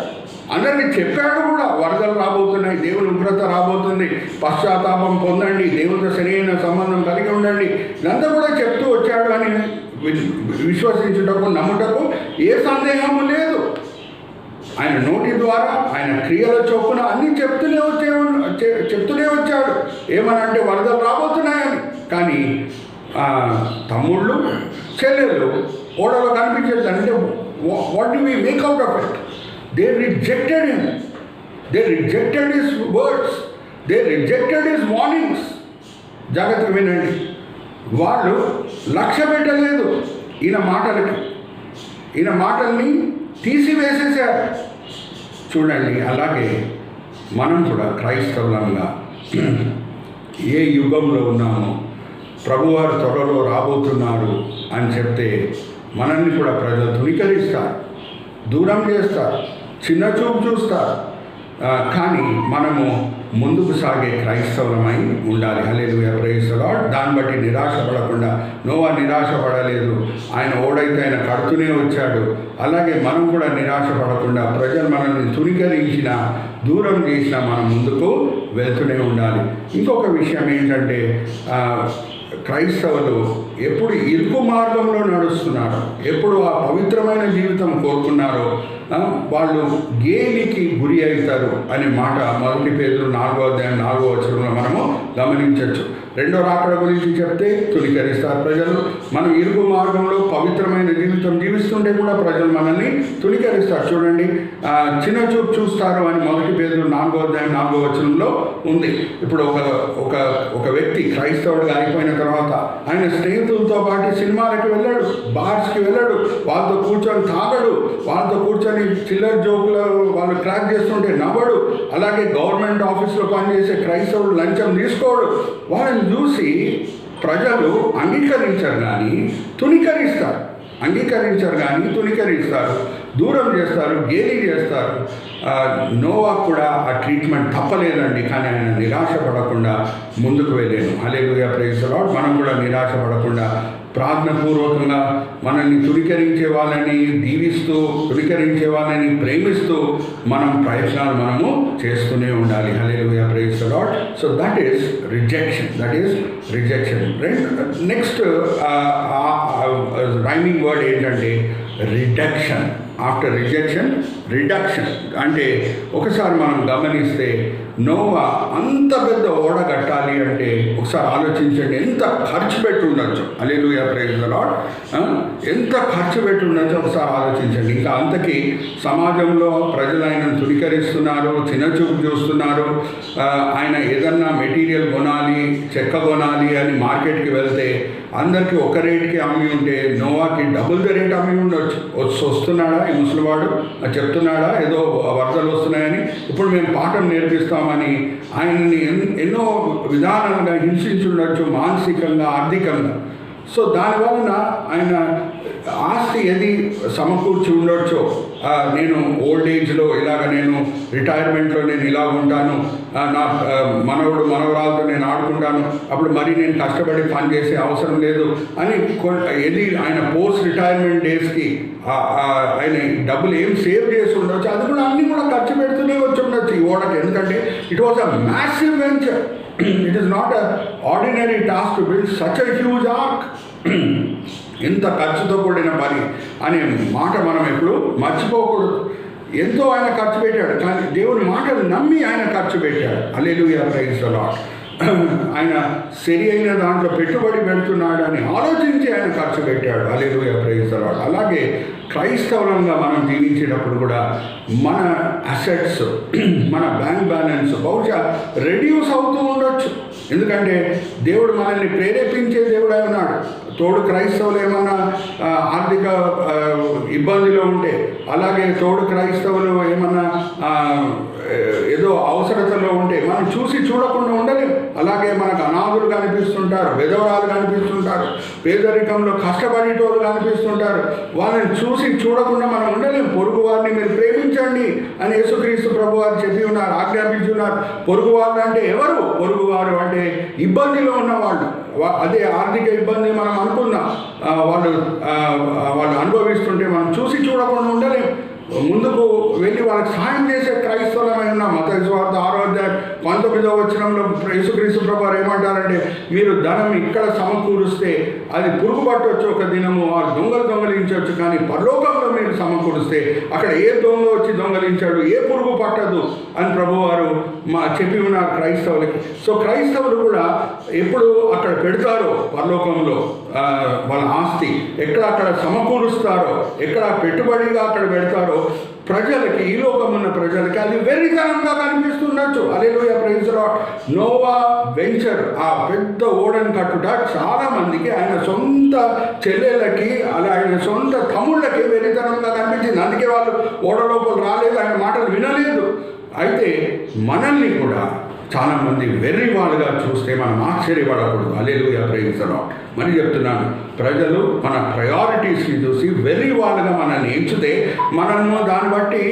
అందరినీ చెప్పాడు కూడా. వరదలు రాబోతున్నాయి, దేవుని ఉగ్రత రాబోతుంది, పశ్చాత్తాపం పొందండి, దేవునితో సరైన సంబంధం కలిగి ఉండండి, ఇదంతా కూడా చెప్తూ వచ్చాడు. అని విశ్వసించుటకు నమ్ముటకు ఏ సందేహము లేదు. ఆయన నోటి ద్వారా ఆయన క్రియల చొప్పున అన్నీ చెప్తూనే వచ్చాడు. ఏమనంటే వరదలు రాబోతున్నాయని. కానీ తమ్ముళ్ళు చెల్లెళ్ళు ఓడలో కనిపించేది అంటే what do we make out of it? They rejected him. They rejected his words. They rejected his warnings. జాగ్రత్తగా వినండి. వాళ్ళు లక్ష్య పెట్టలేదు ఈయన మాటల్ని తీసివేసేసారు. చూడండి, అలాగే మనం కూడా క్రైస్తవులంగా ఏ యుగంలో ఉన్నామో, ప్రభువారు త్వరలో రాబోతున్నారు అని చెప్తే మనల్ని కూడా ప్రజలు తుణీకరిస్తారు, దూరం చేస్తారు, చిన్న చూపు చూస్తారు. కానీ మనము ముందుకు సాగే క్రైస్తవులమై ఉండాలి. Hallelujah, praise the lord. దాన్ని బట్టి నిరాశపడకుండా, నోవా నిరాశపడలేదు, ఆయన ఓడైతే ఆయన కడుతూనే వచ్చాడు. అలాగే మనం కూడా నిరాశపడకుండా ప్రజలు మనల్ని తుణీకరించిన, దూరం చేసినా మనం ముందుకు వెళ్తూనే ఉండాలి. ఇంకొక విషయం ఏంటంటే క్రైస్తవులు ఎప్పుడు ఇరుకు మార్గంలో నడుస్తున్నారో, ఎప్పుడు ఆ పవిత్రమైన జీవితం కోరుకున్నారో వాళ్ళు గేలికి గురి అవుతారు అనే మాట 1 పేతురు 4వ అధ్యాయం 4వ వచనంలో మనము గమనించవచ్చు. రెండో రాకడ గురించి చెప్తే తుణీకరిస్తారు ప్రజలు. మనం ఇరుగు మార్గంలో పవిత్రమైన జీవితం జీవిస్తుంటే కూడా ప్రజలు మనల్ని తుణీకరిస్తారు. చూడండి, చిన్న చూపు చూస్తారు అని 1 పేతురు 4వ అధ్యాయం 4వ వచనంలో ఉంది. ఇప్పుడు ఒక వ్యక్తి క్రైస్తవుడిగా అయిపోయిన తర్వాత ఆయన స్నేహితులతో పాటు సినిమాలకు వెళ్ళాడు, బార్స్కి వెళ్ళాడు, వాళ్ళతో కూర్చొని తాగడు, వాళ్ళతో కూర్చొని చిల్లర జోకులు వాళ్ళు క్రాక్ చేస్తుంటే నవ్వడు. అలాగే గవర్నమెంట్ ఆఫీస్లో పనిచేసే క్రైస్తవుడు లంచం తీసుకోడు. వాళ్ళని చూసి ప్రజలు అంగీకరించరు కానీ తుణీకరిస్తారు, దూరం చేస్తారు, గేలి చేస్తారు. నోవా కూడా ఆ ట్రీట్మెంట్ తప్పలేదండి, కానీ ఆయన నిరాశపడకుండా ముందుకు వెళ్ళాను. హల్లెలూయా, ప్రైజ్ ది లార్డ్. మనం కూడా నిరాశపడకుండా ప్రార్థనపూర్వకంగా మనల్ని తుణీకరించే వాళ్ళని దీవిస్తూ, తుణీకరించే వాళ్ళని ప్రేమిస్తూ మనం ప్రయత్నాలు మనము చేస్తూనే ఉండాలి. Hallelujah, praise the Lord. So that is rejection. Next rhyming word ఏంటంటే రిడక్షన్. ఆఫ్టర్ రిడక్షన్ అంటే ఒకసారి మనం గమనిస్తే నోవా అంత పెద్ద ఓడ కట్టాలి అంటే ఒకసారి ఆలోచించండి, ఎంత ఖర్చు పెట్టి ఉండొచ్చు. హల్లెలూయా, ప్రైజ్ ది లార్డ్. ఎంత ఖర్చు పెట్టి ఉండొచ్చు ఒకసారి ఆలోచించండి. ఇంకా అంతకీ సమాజంలో ప్రజలు ఆయనను తుణీకరిస్తున్నారు, చిన్నచూపు చూస్తున్నారు. ఆయన ఏదన్నా మెటీరియల్ కొనాలి, చెక్క కొనాలి అని మార్కెట్కి వెళ్తే అందరికీ ఒక రేటుకి అమ్మి ఉంటే నోవాకి డబుల్ ద రేట్ అమ్మి ఉండొచ్చు. వస్తున్నాడా ఈ ముసలివాడు, చెప్తున్నాడా ఏదో వరదలు వస్తున్నాయని, ఇప్పుడు మేము పాఠం నేర్పిస్తామని ఆయన్ని ఎన్నో విధానాలుగా హింసించి ఉండొచ్చు, మానసికంగా, ఆర్థికంగా. సో దానివలన ఆయన ఆస్తి ఏది సమకూర్చి ఉండొచ్చో, నేను ఓల్డ్ ఏజ్లో ఇలాగ నేను రిటైర్మెంట్లో నేను ఇలాగ ఉంటాను, నా మనవరాలతో నేను ఆడుకుంటాను, అప్పుడు మరి నేను కష్టపడి పని చేసే అవసరం లేదు అని ఏది ఆయన పోస్ట్ రిటైర్మెంట్ డేస్కి ఆయన డబ్బులు ఏం సేవ్ చేసి ఉండొచ్చు, అది కూడా అన్నీ కూడా ఖర్చు పెడుతూనే వచ్చి ఉండొచ్చు ఈ ఓడకి. ఎందుకంటే it was a massive venture. It is not a ordinary task to build such a huge arc. ఎంత ఖర్చుతో కూడిన పని అనే మాట మనం ఎప్పుడు మర్చిపోకూడదు. ఎంతో ఆయన ఖర్చు పెట్టాడు, కానీ దేవుని మాటలు నమ్మి ఆయన ఖర్చు పెట్టాడు. హల్లెలూయా, ప్రైజ్ ది లార్డ్. ఆయన సరి అయిన దాంట్లో పెట్టుబడి పెడుతున్నాడు అని ఆలోచించి ఆయన ఖర్చు పెట్టాడు. హల్లెలూయా, ప్రైజ్ ది లార్డ్. అలాగే క్రైస్తవులంగా మనం జీవించేటప్పుడు కూడా మన అసెట్స్, మన బ్యాంక్ బ్యాలెన్స్ బహుశా రెడ్యూస్ అవుతూ ఉండొచ్చు. ఎందుకంటే దేవుడు మనల్ని ప్రేరేపించే దేవుడై ఉన్నాడు. తోడు క్రైస్తవులు ఏమన్నా ఆర్థిక ఇబ్బందిలో ఉంటే, అలాగే తోడు క్రైస్తవులు ఏమన్నా ఏదో అవసరతలో ఉంటే మనం చూసి చూడకుండా ఉండలేం. అలాగే మనకు అనాథులు కనిపిస్తుంటారు, విధవరాలు కనిపిస్తుంటారు, పేదరికంలో కష్టపడేటోళ్ళు కనిపిస్తుంటారు. వాళ్ళని చూసి చూడకుండా మనం ఉండలేం. పొరుగు వారిని మీరు ప్రేమించండి అని యేసుక్రీస్తు ప్రభు వారు చెప్పి ఉన్నారు, ఆజ్ఞాపించున్నారు. పొరుగు వారు అంటే ఎవరు? పొరుగువారు అంటే ఇబ్బందిలో ఉన్నవాళ్ళు. అదే ఆర్థిక ఇబ్బంది మనం అనుకున్నాం, వాళ్ళు అనుభవిస్తుంటే మనం చూసి చూడకుండా ఉండలేం. ముందుకు వెళ్ళి వాళ్ళకి సహాయం చేసే క్రైస్తవులమై ఉన్నాం. మత్తయి సువార్త 6వ అధ్యాయం 19వ వచనంలో యేసుక్రీస్తు ప్రభువారు ఏమంటారంటే, మీరు ధనం ఇక్కడ సమకూరుస్తే అది పురుగు పట్టవచ్చు ఒక దినము, ఆ దొంగలించవచ్చు, కానీ పరలోకంలో మీరు సమకూరుస్తే అక్కడ ఏ దొంగ వచ్చి దొంగలించాడు, ఏ పురుగు పట్టదు అని ప్రభువారు చెప్పి ఉన్నారు క్రైస్తవులకి. సో క్రైస్తవులు కూడా ఎప్పుడు అక్కడ పెడతారో పరలోకంలో వాళ్ళ ఆస్తి ఎక్కడ అక్కడ సమకూరుస్తారో, ఎక్కడ పెట్టుబడిగా అక్కడ పెడతారో ప్రజలకి, ఈ లోకం ఉన్న ప్రజలకి అది వెర్రితనంగా కనిపిస్తుండొచ్చు. Hallelujah, praise the Lord. Noah venture, ఆ పెద్ద ఓడను కట్టుట చాలా మందికి, ఆయన సొంత చెల్లెళ్ళకి, అలా ఆయన సొంత తమ్ముళ్ళకి వెర్రితనంగా కనిపించింది. అందుకే వాళ్ళు ఓడ లోపల రాలేదు, ఆయన మాటలు వినలేదు. అయితే మనల్ని కూడా చాలామంది వెర్రి వాళ్ళుగా చూస్తే మనం ఆశ్చర్యపడకూడదు. హల్లెలూయా, ప్రైజ్ ది లార్డ్. మరి చెప్తున్నాను, ప్రజలు మన ప్రయారిటీస్ని చూసి వెర్రి వాళ్ళుగా మనల్ని ఎంచితే మనము దాన్ని బట్టి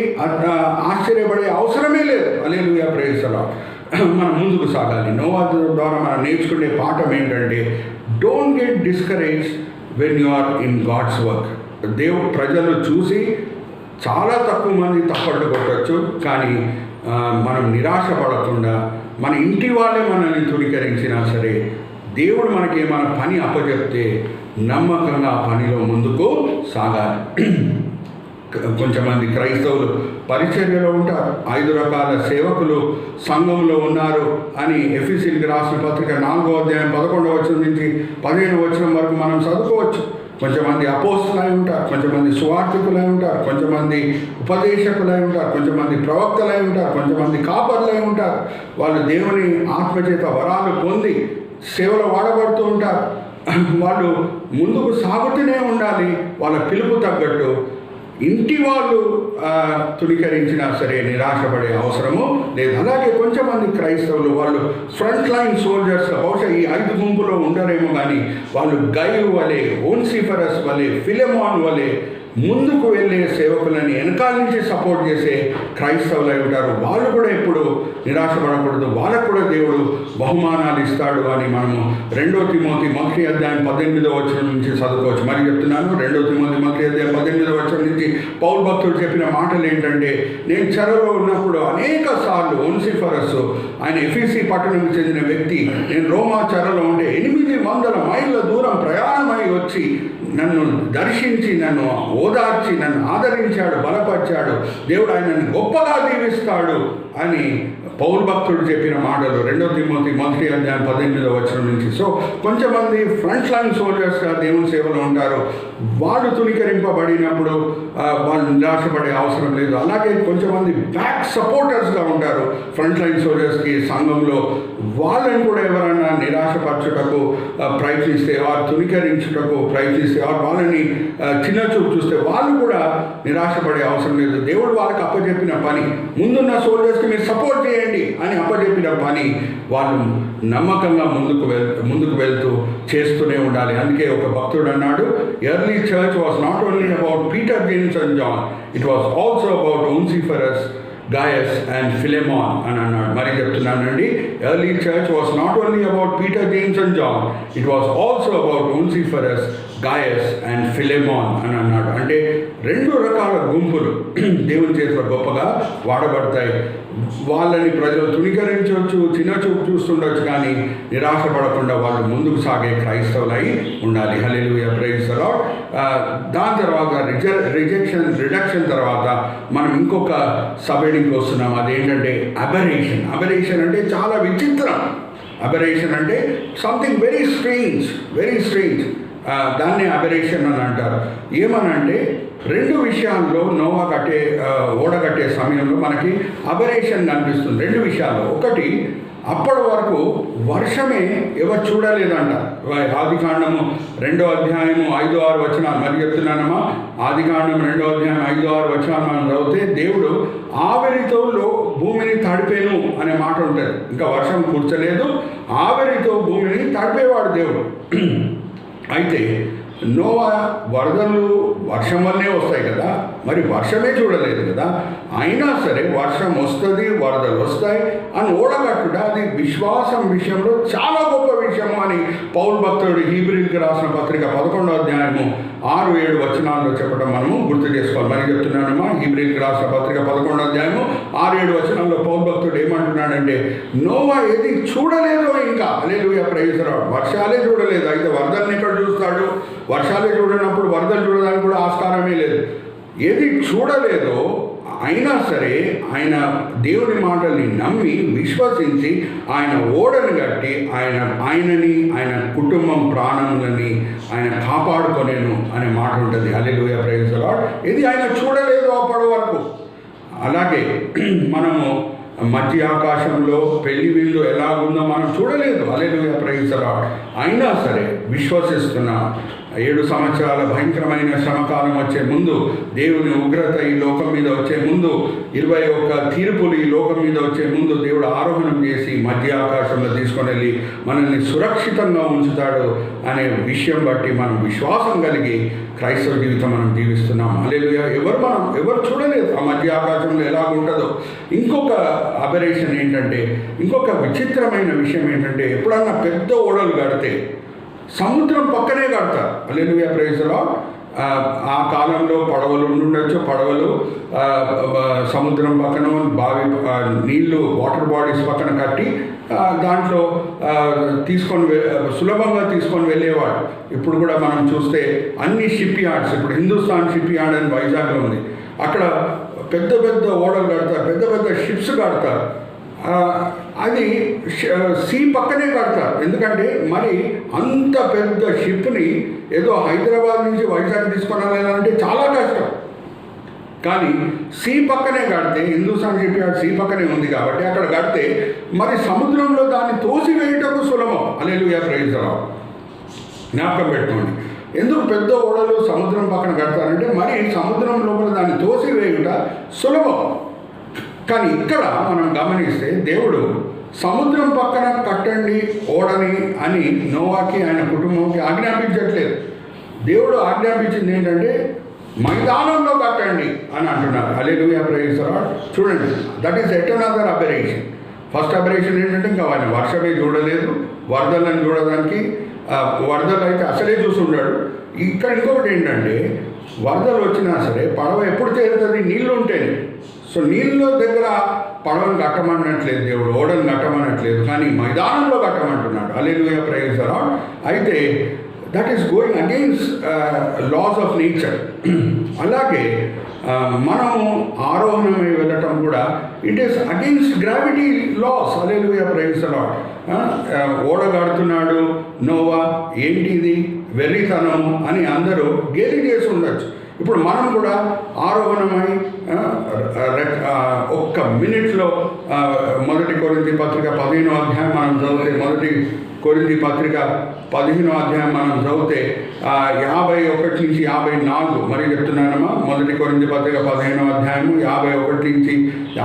ఆశ్చర్యపడే అవసరమే లేదు. Hallelujah, praise the lord. మనం ముందుకు సాగాలి. నోవా ద్వారా మనం నేర్చుకునే పాఠం ఏంటంటే, don't get discouraged when you are in God's work. ప్రజలు చూసి చాలా తక్కువ మంది తప్పట్లు కొట్టచ్చు, కానీ మనం నిరాశ పడకుండా, మన ఇంటి వాళ్ళే మనల్ని తుణీకరించినా సరే, దేవుడు మనకి మన పని అప్పచెప్తే నమ్మకంగా ఆ పనిలో ముందుకు సాగాలి. కొంచెమంది క్రైస్తవులు పరిచర్యలో ఉంటారు, 5 రకాల సేవకులు సంఘంలో ఉన్నారు అని ఎఫెసీయులకు రాసిన పత్రిక 4వ అధ్యాయం 11వ వచనం నుంచి 15వ వచనం వరకు మనం చదువుకోవచ్చు. కొంచెమంది అపోస్తలై ఉంటారు, కొంచెమంది సువార్థికులై ఉంటారు, కొంచెమంది ఉపదేశకులై ఉంటారు, కొంచెమంది ప్రవక్తలై ఉంటారు, కొంచెమంది కాపర్లై ఉంటారు. వాళ్ళు దేవుని ఆత్మచేత వరాలు పొంది సేవలో వాడబడుతూ ఉంటారు. వాళ్ళు ముందుకు సాగుతూనే ఉండాలి. వాళ్ళ పిలుపు తగ్గట్టు ఇంటి వాళ్ళు తుణీకరించినా సరే నిరాశపడే అవసరము లేదు. అలాగే కొంచెమంది క్రైస్తవులు వాళ్ళు ఫ్రంట్ లైన్ సోల్జర్స్, బహుశా ఈ 5 గుంపులో ఉండరేమో, కానీ వాళ్ళు గై వలె, ఓన్సిఫరస్ వలె, ఫిలెమాన్ వలె ముందుకు వెళ్ళే సేవకులని వెనకాల నుంచి సపోర్ట్ చేసే క్రైస్తవులు అయి ఉంటారు. వాళ్ళు కూడా ఎప్పుడు నిరాశపడకూడదు, వాళ్ళకు కూడా దేవుడు బహుమానాలు ఇస్తాడు అని మనము 2 తిమోతి 1:18 నుంచి చదువుకోవచ్చు. మరి చెప్తున్నాను, 2 తిమోతి 1:18 నుంచి పౌలు భక్తుడు చెప్పిన మాటలు ఏంటంటే, నేను చెరలో ఉన్నప్పుడు అనేక సార్లు ఒన్సిఫరస్, ఆయన ఎఫీసీ పట్టణంకు చెందిన వ్యక్తి, నేను రోమా చెరలో ఉంటే 800 మైళ్ళ దూరం ప్రయాణమై వచ్చి నన్ను దర్శించి నన్ను ఓదార్చి నన్ను ఆదరించాడు, బలపరిచాడు, దేవుడు ఆయనను గొప్పగా దీవిస్తాడు అని పౌలు భక్తుడు చెప్పిన మాటలు 2 తిమోతి 1:18 నుంచి. సో కొంచెమంది ఫ్రంట్ లైన్ సోల్జర్స్గా దేవుని సేవలో ఉంటారు. వాళ్ళు తుణీకరింపబడినప్పుడు వాళ్ళు నిరాశపడే అవసరం లేదు. అలాగే కొంచెమంది బ్యాక్ సపోర్టర్స్గా ఉంటారు ఫ్రంట్ లైన్ సోల్జర్స్కి సంఘంలో. వాళ్ళని కూడా ఎవరైనా నిరాశపరచుటకు ప్రయత్నిస్తే, వారు తుణీకరించుటకు ప్రయత్నిస్తే, వాళ్ళని చిన్న చూపు చూస్తే వాళ్ళు కూడా నిరాశపడే అవసరం లేదు. దేవుడు వాళ్ళకి అప్పచెప్పిన పని, ముందున్న సోల్జర్స్కి మీరు సపోర్ట్ చేయండి అని అప్పచెప్పిన పని వాళ్ళు నమ్మకంగా ముందుకు వెళ్తూ చేస్తూనే ఉండాలి. అందుకే ఒక భక్తుడు అన్నాడు, early church was not only about Peter, James and John, it was also about Onesiphorus, Gaius and Philemon అని అన్నాడు. మరి చెప్తున్నానండి, early church was not only about Peter, James and John, it was also about Onesiphorus, Gaius and Philemon అని అన్నాడు. అంటే 2 రకాల గుంపులు దేవుని చేతిలో గొప్పగా వాడబడతాయి. వాళ్ళని ప్రజలు తుణీకరించవచ్చు, చిన్న చూపు చూస్తుండొచ్చు, కానీ నిరాశపడకుండా వాళ్ళు ముందుకు సాగే క్రైస్తవులై ఉండాలి. Hallelujah, praise the lord. దాని తర్వాత రిడక్షన్ తర్వాత మనం ఇంకొక సబ్ హెడింగ్కి వస్తున్నాం. అదేంటంటే అబరేషన్. అబరేషన్ అంటే చాలా విచిత్రం. అబరేషన్ అంటే సంథింగ్ వెరీ స్ట్రేంజ్. దాన్ని అబరేషన్ అని అంటారు. ఏమనంటే 2 విషయాల్లో నోవా ఓడ కట్టే సమయంలో మనకి అబరేషన్ కనిపిస్తుంది. 2 విషయాల్లో. ఒకటి, అప్పటి వరకు వర్షమే ఎవరు చూడలేదంట. ఆదికాండము 2వ అధ్యాయము 5-6 వచనాలు మరి చెప్తున్నానమ్మా. ఆదికాండం 2వ అధ్యాయం 5-6 వచనాలు మనం చదివితే, దేవుడు ఆవిరితో భూమిని తడిపేను అనే మాట ఉంటుంది. ఇంకా వర్షం కూర్చలేదు, ఆవిరితో భూమిని తడిపేవాడు దేవుడు. అయితే నోవా వరదలు వర్షం వల్లే వస్తాయి కదా, మరి వర్షమే చూడలేదు కదా, అయినా సరే వర్షం వస్తుంది, వరదలు వస్తాయి అని ఓడగట్టుట అది విశ్వాసం విషయంలో చాలా గొప్ప విషయము అని పౌలు భక్తుడు హీబ్రీయులకు రాసిన పత్రిక 11వ అధ్యాయము 6-7 వచనాల్లో చెప్పడం మనము గుర్తు చేసుకోవాలి. మరి చెప్తున్నానమ్మా, హీబ్రీయులకు రాసిన పత్రిక 11వ అధ్యాయము 6-7 వచనాల్లో పౌలు భక్తుడు ఏమంటున్నాడంటే, నోవా ఏది చూడలేదో ఇంకా, హల్లెలూయా, ప్రైజ్ ది లార్డ్, వర్షాలే చూడలేదు. అయితే వరదల్ని ఎక్కడ చూస్తాడు? వర్షాలే చూడనప్పుడు వరదలు చూడడానికి కూడా ఆస్కారమే లేదు. ఏది చూడలేదో అయినా సరే ఆయన దేవుని మాటల్ని నమ్మి విశ్వసించి ఆయన ఓడను కట్టి ఆయనని ఆయన కుటుంబం ప్రాణములని ఆయన కాపాడుకొనేను అనే మాట ఉంటుంది. హల్లెలూయా, ప్రైజ్ ది లార్డ్. ఇది ఆయన చూడలేదు అప్పటి వరకు. అలాగే మనము మధ్య ఆకాశంలో పెళ్లి విందు ఎలాగుందో మనం చూడలేదు. హల్లెలూయా, ప్రైజ్ ది లార్డ్. అయినా సరే విశ్వసిస్తున్నాం. 7 సంవత్సరాల భయంకరమైన శ్రమకాలం వచ్చే ముందు, దేవుని ఉగ్రత ఈ లోకం మీద వచ్చే ముందు, 21 తీర్పులు ఈ లోకం మీద వచ్చే ముందు దేవుడు ఆరోహణం చేసి మధ్య ఆకాశంలో తీసుకొని వెళ్ళి మనల్ని సురక్షితంగా ఉంచుతాడు అనే విషయం బట్టి మనం విశ్వాసం కలిగి క్రైస్తవ జీవితం మనం జీవిస్తున్నాం. హల్లెలూయా. ఎవరు చూడలేదు ఆ మధ్య ఆకాశంలో ఎలా ఉంటుందో. ఇంకొక అబరేషన్ ఏంటంటే, ఇంకొక విచిత్రమైన విషయం ఏంటంటే, ఎప్పుడన్నా పెద్ద ఓడలు కడితే సముద్రం పక్కనే కడతారు. హల్లెలూయా, ప్రైజ్ ది లార్డ్. ఆ కాలంలో పడవలు ఉండొచ్చు. పడవలు సముద్రం పక్కన బావి నీళ్లు వాటర్ బాడీస్ పక్కన కట్టి దాంట్లో సులభంగా తీసుకొని వెళ్ళేవాడు. ఇప్పుడు కూడా మనం చూస్తే అన్ని షిప్ యార్డ్స్, ఇప్పుడు హిందుస్థాన్ షిప్ యార్డ్ అని వైజాగ్లో ఉంది, అక్కడ పెద్ద పెద్ద ఓడలు కడతారు, పెద్ద పెద్ద షిప్స్ కడతారు. అది సీ పక్కనే కడతారు. ఎందుకంటే మరి అంత పెద్ద షిప్ని ఏదో హైదరాబాద్ నుంచి వైజాగ్ తీసుకొని వెళ్ళాలంటే చాలా కష్టం. కానీ సీ పక్కనే కడితే, హిందూస్థాన్ షిప్ యార్డ్ సీ పక్కనే ఉంది కాబట్టి అక్కడ కడితే మరి సముద్రంలో దాన్ని తోసివేయటకు సులభం. హల్లెలూయా, ప్రైజ్ ది లార్డ్. జ్ఞాపకం పెట్టుకోండి. ఎందుకు పెద్ద ఓడలు సముద్రం పక్కన కడతారంటే మరి సముద్రం లోపల దాన్ని తోసివేయుట సులభం. కానీ ఇక్కడ మనం గమనిస్తే దేవుడు సముద్రం పక్కన కట్టండి ఓడని అని నోవాకి ఆయన కుటుంబంకి ఆజ్ఞాపించట్లేదు. దేవుడు ఆజ్ఞాపించింది ఏంటంటే మైదానంలో కట్టండి అని అంటున్నారు. హల్లెలూయా, ప్రైజ్ ది లార్డ్. చూడండి, that is at another aberration. First aberration ఏంటంటే ఇంకా ఆయన వర్షమే చూడలేదు, వరదలను చూడడానికి వరదలు అయితే అసలే చూసుంటాడు. ఇక్కడ ఇంకొకటి ఏంటంటే వరదలు వచ్చినా సరే పడవ ఎప్పుడు తేలుతుంది? నీళ్ళు ఉంటేనే. సో నీళ్ళ దగ్గర పడవను కట్టమనట్లేదు దేవుడు, ఓడను కట్టమనట్లేదు, కానీ మైదానంలో కట్టమంటున్నాడు. Hallelujah, praise the lord. అయితే that is going against laws of nature. అలాగే మనము ఆరోహణమై వెళ్ళటం కూడా it is against gravity laws. Hallelujah, praise the lord. ఓడ కడుతున్నాడు నోవా, ఏంటిది వెర్రితనం అని అందరూ గేలి చేసి ఉండొచ్చు. ఇప్పుడు మనం కూడా ఆరోహణమై ఒక్క మినిట్లో 1 కొరింథీ పత్రిక 15వ అధ్యాయం మనం చదివితే, 1 కొరింథీ పత్రిక 15వ అధ్యాయం మనం చదివితే 51 నుంచి 54 మరి చెప్తున్నానమ్మా. 1 కొరింథీ పత్రిక 15వ అధ్యాయము 51 నుంచి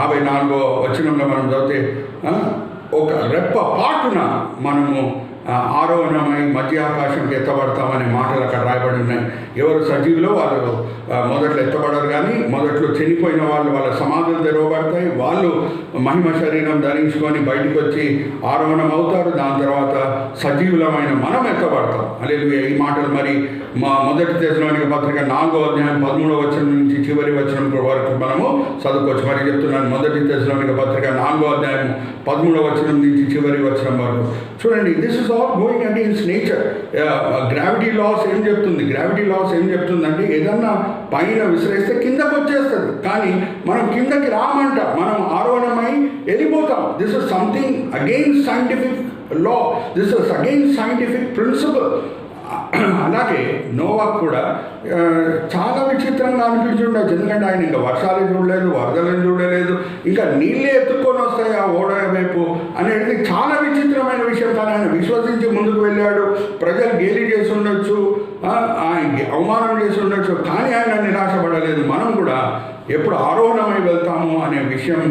54వ వచనంలో మనం చదివితే ఒక రెప్ప పాటున మనము ఆరోహణమై మధ్య ఆకాశంకి ఎత్తబడతామనే మాటలు అక్కడ రాయబడి ఉన్నాయి. ఎవరు సజీవులో వాళ్ళు మొదట్లో ఎత్తబడరు, కానీ మొదట్లో చనిపోయిన వాళ్ళు వాళ్ళ సమాధులు తెరవబడతాయి. వాళ్ళు మహిమ శరీరం ధరించుకొని బయటకు వచ్చి ఆరోహణం అవుతారు. దాని తర్వాత సజీవులమైన మనం ఎత్తబడతాం. హల్లెలూయా. ఈ మాటలు మరి మా 1 తెస్సలోనిక పత్రిక 4వ అధ్యాయం 13వ వచనం నుంచి చివరి వచనం వరకు మనము చదువుకోవచ్చు. మరి చెప్తున్నాను, 1 తెస్సలోనిక పత్రిక 4వ అధ్యాయం 13వ వచనం నుంచి చివరి వచనం వరకు చూడండి. This is all going against nature. Gravity laws ఏం చెప్తుంది? గ్రావిటీ లాస్ ఏం చెప్తుందంటే ఏదన్నా పైన విసిరేస్తే కిందకు వచ్చేస్తుంది, కానీ మనం కిందకి రామంట, మనం ఆరోహణమై వెళ్ళిపోతాం. This is something against scientific law, this is against scientific principle. అలాగే నోవాకు కూడా చాలా విచిత్రంగా అనిపించుండొచ్చు, ఎందుకంటే ఆయన ఇంకా వర్షాలు చూడలేదు, వరదలను చూడలేదు, ఇంకా నీళ్ళే ఎత్తుక్కొని వస్తాయి ఆ ఓడ వైపు అనేది చాలా విచిత్రమైన విషయం. కానీ ఆయన విశ్వసించి ముందుకు వెళ్ళాడు. ప్రజలు గేలి చేసి ఉండొచ్చు, ఆయన అవమానం చేసి ఉండొచ్చు, కానీ ఆయన నిరాశపడలేదు. మనం కూడా ఎప్పుడు ఆరోహణమై వెళ్తాము అనే విషయం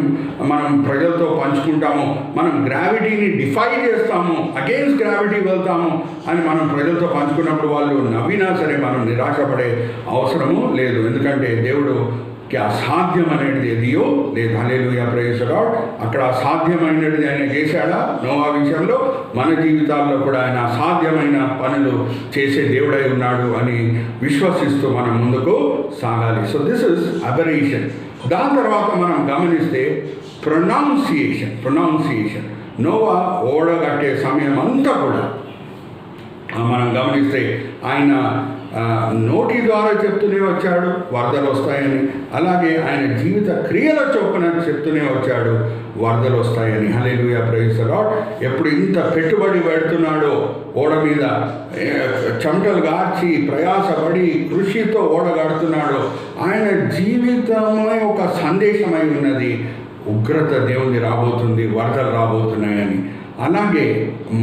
మనం ప్రజలతో పంచుకుంటాము. మనం గ్రావిటీని డిఫై చేస్తాము, అగెయిన్స్ గ్రావిటీ వెళ్తాము అని మనం ప్రజలతో పంచుకున్నప్పుడు వాళ్ళు నవ్వినా సరే మనం నిరాశపడే అవసరము లేదు. ఎందుకంటే దేవుడుకి అసాధ్యం అనేది ఏదియో లేదు. Hallelujah, praise the lord. అక్కడ అసాధ్యమైనది ఆయన చేశాడా నోవా విషయంలో? మన జీవితాల్లో కూడా ఆయన అసాధ్యమైన పనులు చేసే దేవుడై ఉన్నాడు అని విశ్వసిస్తూ మనం ముందుకు సాగాలి. So this is aberration. దాని తర్వాత మనం గమనిస్తే ప్రొనౌన్సియేషన్. నోవా ఓడగట్టే సమయం అంతా కూడా మనం గమనిస్తే ఆయన నోటి ద్వారా చెప్తూనే వచ్చాడు వరదలు వస్తాయని. అలాగే ఆయన జీవిత క్రియల చొప్పున చెప్తూనే వచ్చాడు వరదలు వస్తాయని. హల్లెలూయా, ప్రైజ్ ది లార్డ్. ఎప్పుడు ఇంత పెట్టుబడి పెడుతున్నాడో ఓడ మీద, చెమటలు గార్చి ప్రయాసపడి కృషితో ఓడ కడుతున్నాడో, ఆయన జీవితమే ఒక సందేశమై ఉన్నది. ఉగ్రత దేవుని రాబోతుంది, వరదలు రాబోతున్నాయని. అలాగే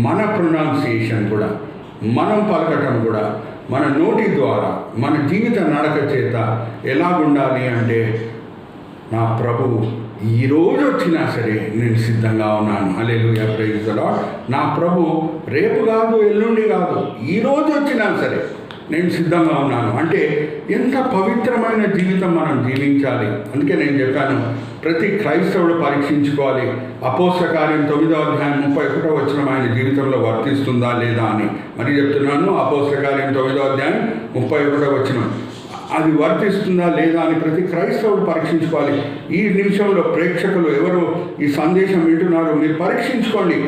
మన ప్రొనౌన్సియేషన్ కూడా, మనం పలకటం కూడా మన నోటి ద్వారా, మన జీవిత నడక చేత ఎలాగుండాలి అంటే, నా ప్రభు ఈరోజు వచ్చినా సరే నేను సిద్ధంగా ఉన్నాను. హల్లెలూయా, ప్రైజ్ ది లార్డ్. నా ప్రభు రేపు కాదు, ఎల్లుండి కాదు, ఈరోజు వచ్చినా సరే నేను సిద్ధంగా ఉన్నాను అంటే ఎంత పవిత్రమైన జీవితం మనం జీవించాలి. అందుకే నేను చెప్పాను, ప్రతి క్రైస్తవుడు పరీక్షించుకోవాలి. అపోస్తల కార్యం 9వ అధ్యాయం 31వ వచనం ఆయన జీవితంలో వర్తిస్తుందా లేదా అని. మరి చెప్తున్నాను, అపోస్తల కార్యం 9వ అధ్యాయం 31వ వచనం అది వర్తిస్తుందా లేదా అని ప్రతి క్రైస్తవుడు పరీక్షించుకోవాలి. ఈ నిమిషంలో ప్రేక్షకులు ఎవరు ఈ సందేశం వింటున్నారో మీరు పరీక్షించుకోండి.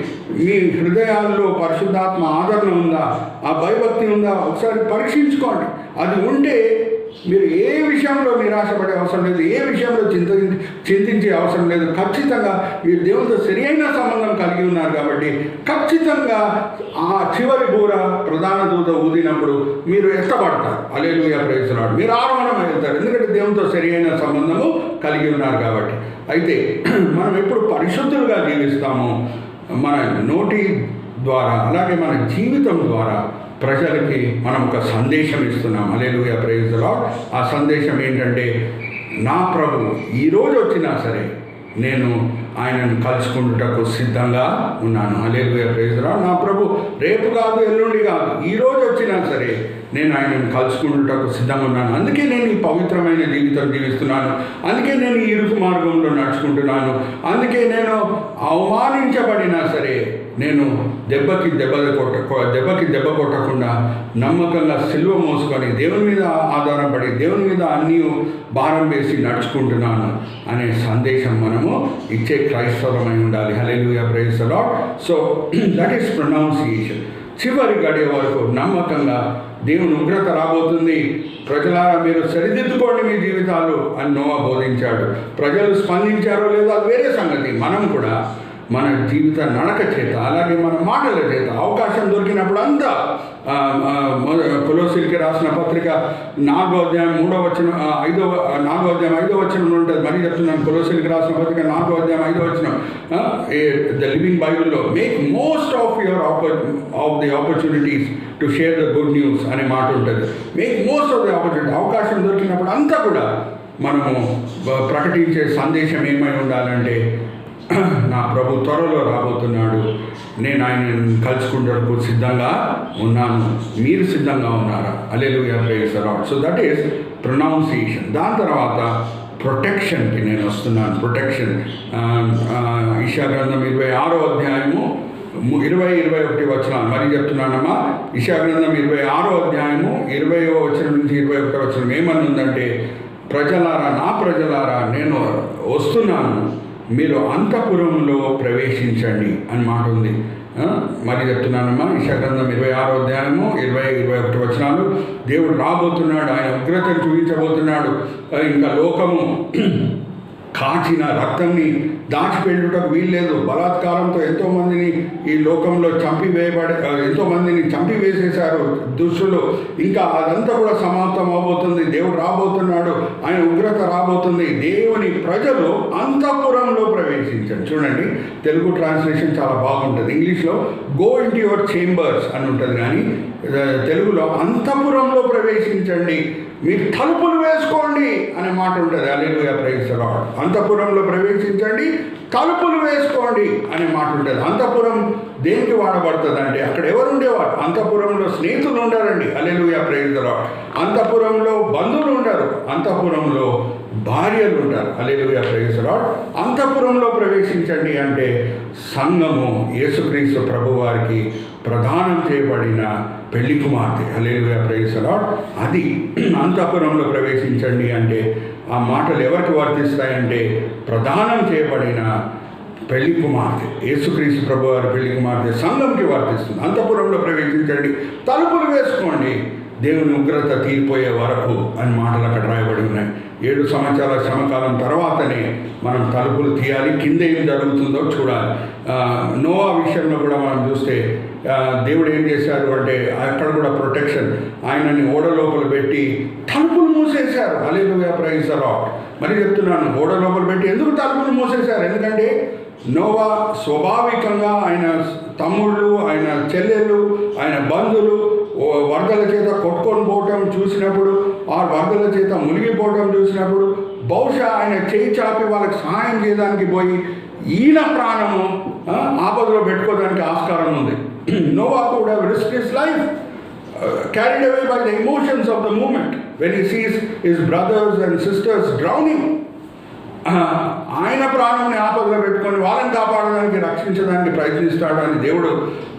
మీ హృదయాల్లో పరిశుద్ధాత్మ ఆదరణ ఉందా, ఆ భయభక్తి ఉందా, ఒకసారి పరీక్షించుకోండి. అది ఉంటే మీరు ఏ విషయంలో నిరాశపడే అవసరం లేదు, ఏ విషయంలో చింతించే అవసరం లేదు. ఖచ్చితంగా మీరు దేవునితో సరి అయిన సంబంధం కలిగి ఉన్నారు కాబట్టి ఖచ్చితంగా ఆ చివరి బూర ప్రధాన దూత ఊదినప్పుడు మీరు ఎత్తబడతారు. హల్లెలూయా, ప్రైజ్ ది లార్డ్. మీరు ఆరోహణమై వెళ్తారు, ఎందుకంటే దేవునితో సరి అయిన సంబంధము కలిగి ఉన్నారు కాబట్టి. అయితే మనం ఎప్పుడు పరిశుద్ధులుగా జీవిస్తామో మన నోటి ద్వారా, అలాగే మన జీవితం ద్వారా ప్రజలకి మనం ఒక సందేశం ఇస్తున్నాం. హల్లెలూయా, ప్రైజ్ ది లార్డ్. ఆ సందేశం ఏంటంటే, నా ప్రభు ఈరోజు వచ్చినా సరే నేను ఆయనను కలుసుకుంటుటకు సిద్ధంగా ఉన్నాను. హల్లెలూయా, ప్రైజ్ ది లార్డ్. నా ప్రభు రేపు కాదు, ఎల్లుండి కాదు, ఈరోజు వచ్చినా సరే నేను ఆయనను కలుసుకుంటుటకు సిద్ధంగా ఉన్నాను. అందుకే నేను ఈ పవిత్రమైన జీవితం జీవిస్తున్నాను. అందుకే నేను ఈ ఇరుకు మార్గంలో నడుచుకుంటున్నాను. అందుకే నేను అవమానించబడినా సరే నేను దెబ్బకి దెబ్బ కొట్టకుండా నమ్మకంగా సిలువ మోసుకొని దేవుని మీద ఆధారపడి దేవుని మీద అన్నీ భారం వేసి నడుచుకుంటున్నాను అనే సందేశం మనము ఇచ్చే క్రైస్తవమై ఉండాలి. Hallelujah, praise the Lord. So that is pronunciation. చివరి గడియ వరకు నమ్మకంగా దేవుని ఉగ్రత రాబోతుంది, ప్రజలారా మీరు సరిదిద్దుకోండి మీ జీవితాలు అని నోవా బోధించాడు. ప్రజలు స్పందించారో లేదో అది వేరే సంగతి. మనం కూడా మన జీవిత నడక చేత అలాగే మన మాటల చేత అవకాశం దొరికినప్పుడు అంతా కొలొస్సీయులకు రాసిన పత్రిక 4వ అధ్యాయం 3వ వచనం 4వ అధ్యాయం 5వ వచనం ఉంటుంది. మరీ చెప్తున్నాను, కొలొస్సీయులకు రాసిన పత్రిక 4వ అధ్యాయం 5వ వచనం, ద లివింగ్ బైబిల్లో make most of the opportunities to share the good news అనే మాట ఉంటుంది. Make most of the opportunity. అవకాశం దొరికినప్పుడు అంతా కూడా మనము ప్రకటించే సందేశం ఏమై ఉండాలంటే, నా ప్రభు త్వరలో రాబోతున్నాడు, నేను ఆయనను కలుసుకుంటూ సిద్ధంగా ఉన్నాను, మీరు సిద్ధంగా ఉన్నారా? Hallelujah, praise the Lord. So that is pronunciation. దాని తర్వాత ప్రొటెక్షన్కి నేను వస్తున్నాను. ప్రొటెక్షన్ యెషయా గ్రంథం 26వ అధ్యాయము 20-21 వచనాలు మరీ చెప్తున్నానమ్మా. యెషయా గ్రంథం 26వ అధ్యాయము 20వ వచనం నుంచి 21వ వచనం ఏమని ఉందంటే, ప్రజలారా, నా ప్రజలారా, నేను వస్తున్నాను, మీరు అంతఃపురంలో ప్రవేశించండి అని మాట ఉంది. మరి చెప్తున్నానమ్మా, యెషయా గ్రంథం 26వ అధ్యాయము 20-21 వచనాలు. దేవుడు రాబోతున్నాడు, ఆయన ఉగ్రతను చూపించబోతున్నాడు. ఇంకా లోకము కాచిన రక్తంని దాచిపెట్టుటకు వీల్లేదు. బలాత్కారంతో ఎంతోమందిని ఈ లోకంలో ఎంతోమందిని చంపివేసేశారు దుష్టులు. ఇంకా అదంతా కూడా సమాప్తం అవబోతుంది. దేవుడు రాబోతున్నాడు, ఆయన ఉగ్రత రాబోతుంది. దేవుని ప్రజలు అంతఃపురంలో ప్రవేశించండి. చూడండి, తెలుగు ట్రాన్స్లేషన్ చాలా బాగుంటుంది. ఇంగ్లీష్లో గో ఇంటు యువర్ చేంబర్స్ అని ఉంటుంది, కానీ తెలుగులో అంతఃపురంలో ప్రవేశించండి, మీరు తలుపులు వేసుకోండి అనే మాట ఉంటుంది. హల్లెలూయా, ప్రైజ్ ది లార్డ్. అంతఃపురంలో ప్రవేశించండి, తలుపులు వేసుకోండి అనే మాట ఉంటుంది. అంతఃపురం దేనికి వాడబడుతుంది అంటే, అక్కడ ఎవరు ఉండేవారు? అంతఃపురంలో స్నేహితులు ఉండారండి. హల్లెలూయా, ప్రైజ్ ది లార్డ్. అంతఃపురంలో బంధువులు ఉండరు, అంతఃపురంలో భార్యలు ఉంటారు. హల్లెలూయా, ప్రైజ్ ది లార్డ్. అంతఃపురంలో ప్రవేశించండి అంటే సంఘము యేసుక్రీస్తు ప్రభువారికి ప్రదానం చేయబడిన పెళ్లి కుమార్తె. హల్లెలూయా, ప్రైజ్ ది లార్డ్. అది అంతఃపురంలో ప్రవేశించండి అంటే ఆ మాటలు ఎవరికి వర్తిస్తాయంటే, ప్రదానం చేయబడిన పెళ్లి కుమార్తె యేసుక్రీస్తు ప్రభువారి పెళ్లి కుమార్తె సంఘంకి వర్తిస్తుంది. అంతఃపురంలో ప్రవేశించండి, తలుపులు వేసుకోండి, దేవుని ఉగ్రత తీరిపోయే వరకు అని మాటలు అక్కడ రాయబడి ఉన్నాయి. 7 సంవత్సరాల శ్రమకాలం తర్వాతనే మనం తలుపులు తీయాలి. కింద ఏం జరుగుతుందో చూడాలి. నోవా విషయంలో కూడా మనం చూస్తే దేవుడు ఏం చేశారు అంటే, అక్కడ కూడా ప్రొటెక్షన్. ఆయనని ఓడ లోపల పెట్టి తలుపులు మూసేశారు. హల్లెలూయా, ప్రైజ్ ది లార్డ్. మరి చెప్తున్నాను, ఓడ లోపల పెట్టి ఎందుకు తలుపులు మూసేశారు? ఎందుకంటే నోవా స్వాభావికంగా ఆయన తమ్ముళ్ళు, ఆయన చెల్లెళ్ళు, ఆయన బంధువులు వరదల చేత కొట్టుకొని పోవటం చూసినప్పుడు, ఆ వరదల చేత మునిగిపోవటం చూసినప్పుడు, బహుశా ఆయన చేయి చాపి వాళ్ళకి సహాయం చేయడానికి పోయి ఈయన ప్రాణము ఆపదలో పెట్టుకోవడానికి ఆస్కారం ఉంది. Noah could have risked his life, carried away by the emotions of the moment when he sees his brothers and sisters drowning. ఆయన ప్రాణాన్ని ఆపదలో పెట్టుకొని వాళ్ళని కాపాడడానికి, రక్షించడానికి ప్రయత్నిస్తాడు అని దేవుడు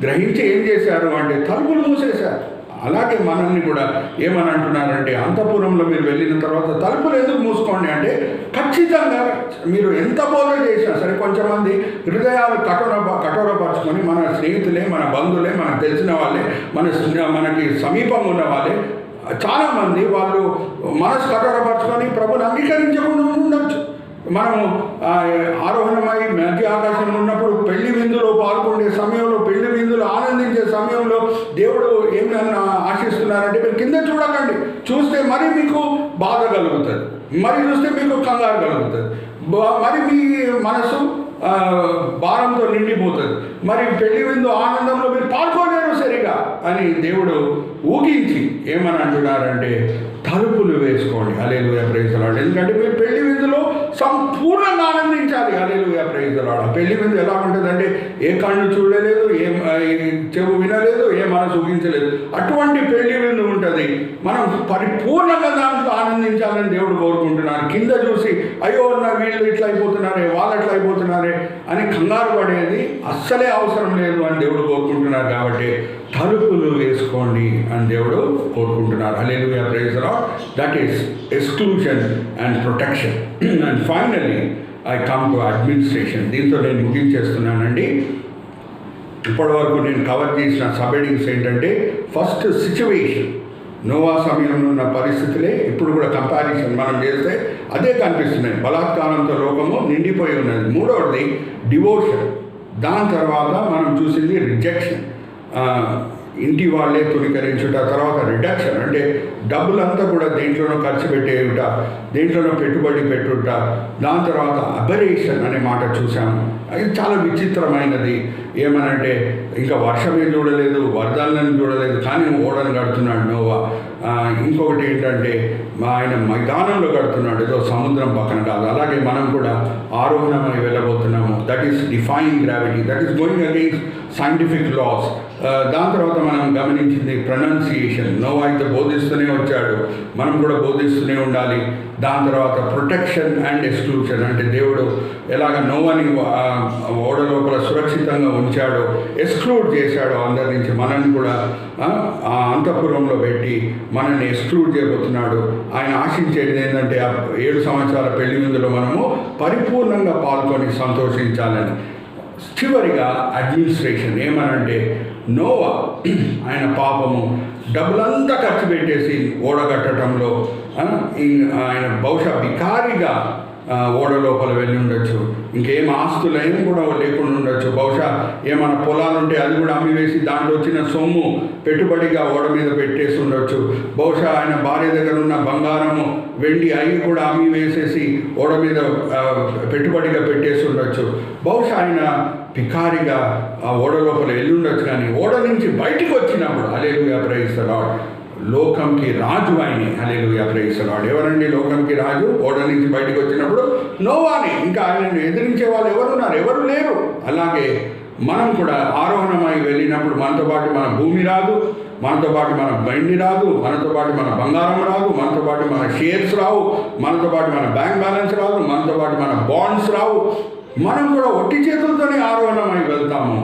గ్రహించి ఏం చేశారు అంటే తలుపులు మూసేశారు. అలాగే మనల్ని కూడా ఏమని అంటున్నారంటే, అంతఃపురంలో మీరు వెళ్ళిన తర్వాత తలుపులు ఎందుకు మూసుకోండి అంటే, ఖచ్చితంగా మీరు ఎంత బోధ చేసినా సరే, కొంచెంమంది హృదయాలు కఠోరపరుచుకొని, మన స్నేహితులే, మన బంధువులే, మనకు తెలిసిన వాళ్ళే, మనకి సమీపంగా ఉన్న వాళ్ళే, చాలామంది వాళ్ళు మనసు కఠోరపరుచుకొని ప్రభుని అంగీకరించకుండా ఉండొచ్చు. మనము ఆరోహణమై మధ్య ఆకాశంలో ఉన్నప్పుడు పెళ్లి విందులో పాల్గొనే సమయంలో, పెళ్లి విందులో ఆనందించే సమయంలో దేవుడు ఏమన్నా ఆశిస్తున్నారంటే, మీరు కింద చూడకండి. చూస్తే మరి మీకు బాధ కలుగుతుంది, మరి చూస్తే మీకు కంగారు కలుగుతుంది, మరి మీ మనసు భారంతో నిండిపోతుంది, మరి పెళ్లి విందు ఆనందంలో మీరు పాల్గొలేరు సరిగా అని దేవుడు ఊగించి ఏమని అంటున్నారంటే తలుపులు వేసుకోండి. హల్లెలూయా, ప్రైజ్ ది లార్డ్. ఎందుకంటే మీరు పెళ్లి విందులో సంపూర్ణంగా ఆనందించాలి. హల్లెలూయా, ప్రైజ్ ది లార్డ్. పెళ్లి విందు ఎలా ఉంటుందంటే ఏ కళ్ళు చూడలేదు, ఏ చెవు వినలేదు, ఏ మనసు ఊహించలేదు, అటువంటి పెళ్లి విందు ఉంటుంది. మనం పరిపూర్ణంగా దాంట్లో ఆనందించాలని దేవుడు కోరుకుంటున్నారు. కింద చూసి అయ్యో నా వీళ్ళు ఇట్లా అయిపోతున్నారే, వాళ్ళు ఎట్లా అయిపోతున్నారే అని కంగారు పడేది అస్సలే అవసరం లేదు అని దేవుడు కోరుకుంటున్నారు. కాబట్టి తలుపులు వేసుకోండి అని దేవుడు కోరుకుంటున్నారు. Hallelujah, praise the Lord. That is exclusion and protection. And finally I come to administration. దీంతో నేను ముగించేస్తున్నానండి. ఇప్పటివరకు నేను కవర్ చేసిన సబ్ హెడింగ్స్ ఏంటంటే, ఫస్ట్ సిచ్యువేషన్, నోవా సమయంలో ఉన్న పరిస్థితులే ఇప్పుడు కూడా కంపారిజన్ మనం చేస్తే అదే కనిపిస్తున్నాయి. బలాత్కారంతో లోకము నిండిపోయి ఉన్నది. మూడవది డివోషన్. దాని తర్వాత మనం చూసింది రిజెక్షన్, ఇంటి వాళ్ళే తుణీకరించుట. తర్వాత రిడక్షన్ అంటే డబ్బులంతా కూడా దేంట్లోనో ఖర్చు పెట్టేయుట, దేంట్లోనో పెట్టుబడి పెట్టుట. దాని తర్వాత అబరేషన్ అనే మాట చూసాము. అది చాలా విచిత్రమైనది. ఏమనంటే ఇంకా వర్షమే చూడలేదు, వరదలను చూడలేదు, కానీ ఓడను కడుతున్నాడు నోవా. ఇంకొకటి ఏంటంటే ఆయన మైదానంలో కడుతున్నాడు, ఏదో సముద్రం పక్కన కాదు. అలాగే మనం కూడా ఆరోహణమై వెళ్ళబోతున్నాము. That is defying gravity, that is going against scientific laws. దాని తర్వాత మనం గమనించింది ప్రొనౌన్సియేషన్. నోవా అయితే బోధిస్తూనే వచ్చాడు, మనం కూడా బోధిస్తూనే ఉండాలి. దాని తర్వాత ప్రొటెక్షన్ అండ్ ఎక్స్క్లూషన్, అంటే దేవుడు ఎలాగ నోవాని ఓడ లోపల సురక్షితంగా ఉంచాడో, ఎక్స్క్లూడ్ చేశాడో అందరి నుంచి, మనల్ని కూడా ఆ అంతఃపురంలో పెట్టి మనల్ని ఎక్స్క్లూడ్ చేయబోతున్నాడు. ఆయన ఆశించేది ఏంటంటే 7 సంవత్సరాల పెళ్లి విందులో మనము పరిపూర్ణంగా పాల్గొని సంతోషించాలని. చివరిగా అడ్మినిస్ట్రేషన్. ఏమనంటే నోవా ఆయన పాపము డబ్బులంతా ఖర్చు పెట్టేసి ఓడగట్టడంలో ఆయన బహుశా బికారిగా ఓడ లోపల వెళ్ళి ఉండొచ్చు. ఇంకేం ఆస్తులు ఏం కూడా లేకుండా ఉండొచ్చు. బహుశా ఏమైనా పొలాలు ఉంటే అది కూడా అమ్మివేసి దాంట్లో వచ్చిన సొమ్ము పెట్టుబడిగా ఓడ మీద పెట్టేసి ఉండొచ్చు. బహుశా ఆయన భార్య దగ్గర ఉన్న బంగారము వెండి అవి కూడా అమ్మి వేసేసి ఓడ మీద పెట్టుబడిగా పెట్టేసి ఉండొచ్చు. బహుశా ఆయన పికారిగా ఆ ఓడ లోపల వెళ్ళి ఉండొచ్చు. కానీ ఓడ నుంచి బయటికి వచ్చినప్పుడు హల్లెలూయా, ప్రైజ్ ది లార్డ్, లోకంకి రాజు ఆయనే. హల్లెలూయా, ప్రైజ్ ది లార్డ్. ఎవరండి లోకంకి రాజు? ఓడ నుంచి బయటకు వచ్చినప్పుడు నోవాని. ఇంకా ఆయనను ఎదిరించే వాళ్ళు ఎవరున్నారు? ఎవరు లేరు. అలాగే మనం కూడా ఆరోహణమై వెళ్ళినప్పుడు మనతో పాటు మన భూమి రాదు, మనతో పాటు మన బండి రాదు, మనతో పాటు మన బంగారం రాదు, మనతో పాటు మన షేర్స్ రావు, మనతో పాటు మన బ్యాంక్ బ్యాలెన్స్ రాదు, మనతో పాటు మన బాండ్స్ రావు. మనం కూడా ఒట్టి చేతులతోనే ఆరోహణమై వెళ్తాము.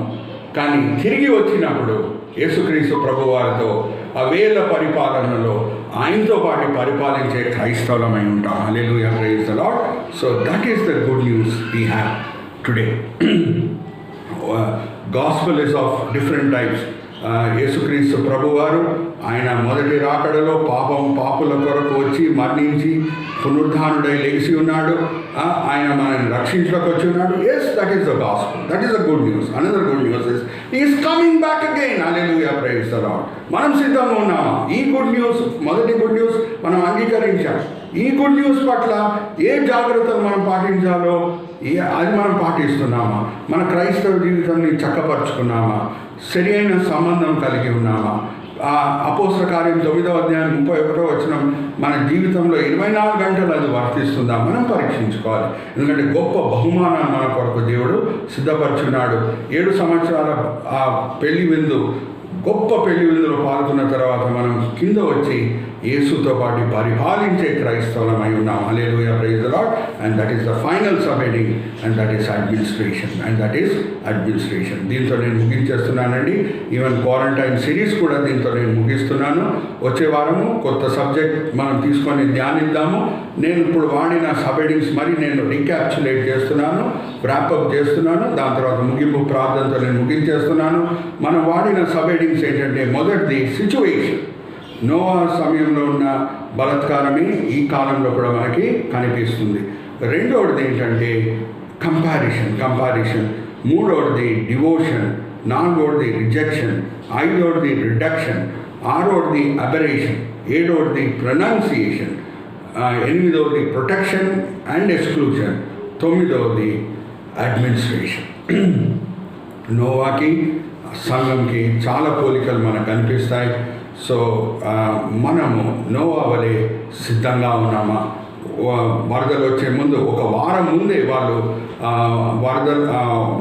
కానీ తిరిగి వచ్చినప్పుడు యేసుక్రీస్తు ప్రభువారితో ఆ వేల పరిపాలనలో ఆయనతో పాటు పరిపాలించే క్రైస్తవులమై ఉంటాం. Hallelujah, praise the Lord. So that is the good news we have today. Gospel is of different types. యేసుక్రీస్తు ప్రభువారు ఆయన మొదటి రాకడలో పాపుల కొరకు వచ్చి మరణించి పునరుద్ధానుడై లెగిసి ఉన్నాడు. ఆయన మనల్ని రక్షించడానికి వచ్చి ఉన్నాడు. Yes, that is the gospel, that is the good news. Another good news is he is coming back again. Hallelujah, praise the lord. మనం సిద్ధంగా ఉన్నామా? ఈ గుడ్ న్యూస్, మొదటి గుడ్ న్యూస్ మనం అంగీకరించాం. ఈ గుడ్ న్యూస్ పట్ల ఏ జాగ్రత్తలు మనం పాటించాలో అది మనం పాటిస్తున్నామా? మన క్రైస్తవ జీవితాన్ని చక్కపరుచుకున్నామా? సరి అయిన సంబంధం కలిగి ఉన్నామా? అపోస్తల కార్యం 9వ అధ్యాయం 31వ వచనం మన జీవితంలో 24 గంటలు అది వర్తిస్తుందా మనం పరీక్షించుకోవాలి. ఎందుకంటే గొప్ప బహుమానాన్ని మన కొరకు దేవుడు సిద్ధపరుచున్నాడు. 7 సంవత్సరాల ఆ పెళ్లి విందు, గొప్ప పెళ్లి విందులో పాల్గొన్న తర్వాత మనం కింద వచ్చి యేసుతో పాటు పరిపాలించే క్రైస్తవులమై ఉన్నాం. Hallelujah, praise the Lord. And that is the final sub heading, and that is administration. And that is administration. దీంతో నేను ముగించేస్తున్నానండి. ఈవెన్ క్వారంటైన్ సిరీస్ కూడా దీంతో నేను ముగిస్తున్నాను. వచ్చే వారము కొత్త సబ్జెక్ట్ మనం తీసుకొని ధ్యానిద్దాము. నేను ఇప్పుడు వాడిన సబ్ హెడింగ్స్ మరి నేను రీక్యాప్చులేట్ చేస్తున్నాను, ర్యాపప్ చేస్తున్నాను. దాని తర్వాత ముగింపు ప్రార్థనతో నేను ముగించేస్తున్నాను. మనం వాడిన సబ్ హెడింగ్స్ ఏంటంటే, మొదటిది సిచ్యువేషన్. నోవా సమయంలో ఉన్న బలాత్కారమే ఈ కాలంలో కూడా మనకి కనిపిస్తుంది. రెండవది ఏంటంటే కంపారిషన్. మూడవది డివోషన్. నాలుగవది రిజెక్షన్. ఐదవది రిడక్షన్. ఆరవది అబరేషన్. ఏడవది ప్రొనౌన్సియేషన్. ఎనిమిదవది ప్రొటెక్షన్ అండ్ ఎక్స్క్లూషన్. తొమ్మిదవది అడ్మినిస్ట్రేషన్. నోవాకి సంఘంకి చాలా పోలికలు మనకు కనిపిస్తాయి. సో మనము నోవా వలె సిద్ధంగా ఉన్నామా? వరదలు వచ్చే ముందు ఒక వారం ముందే వాళ్ళు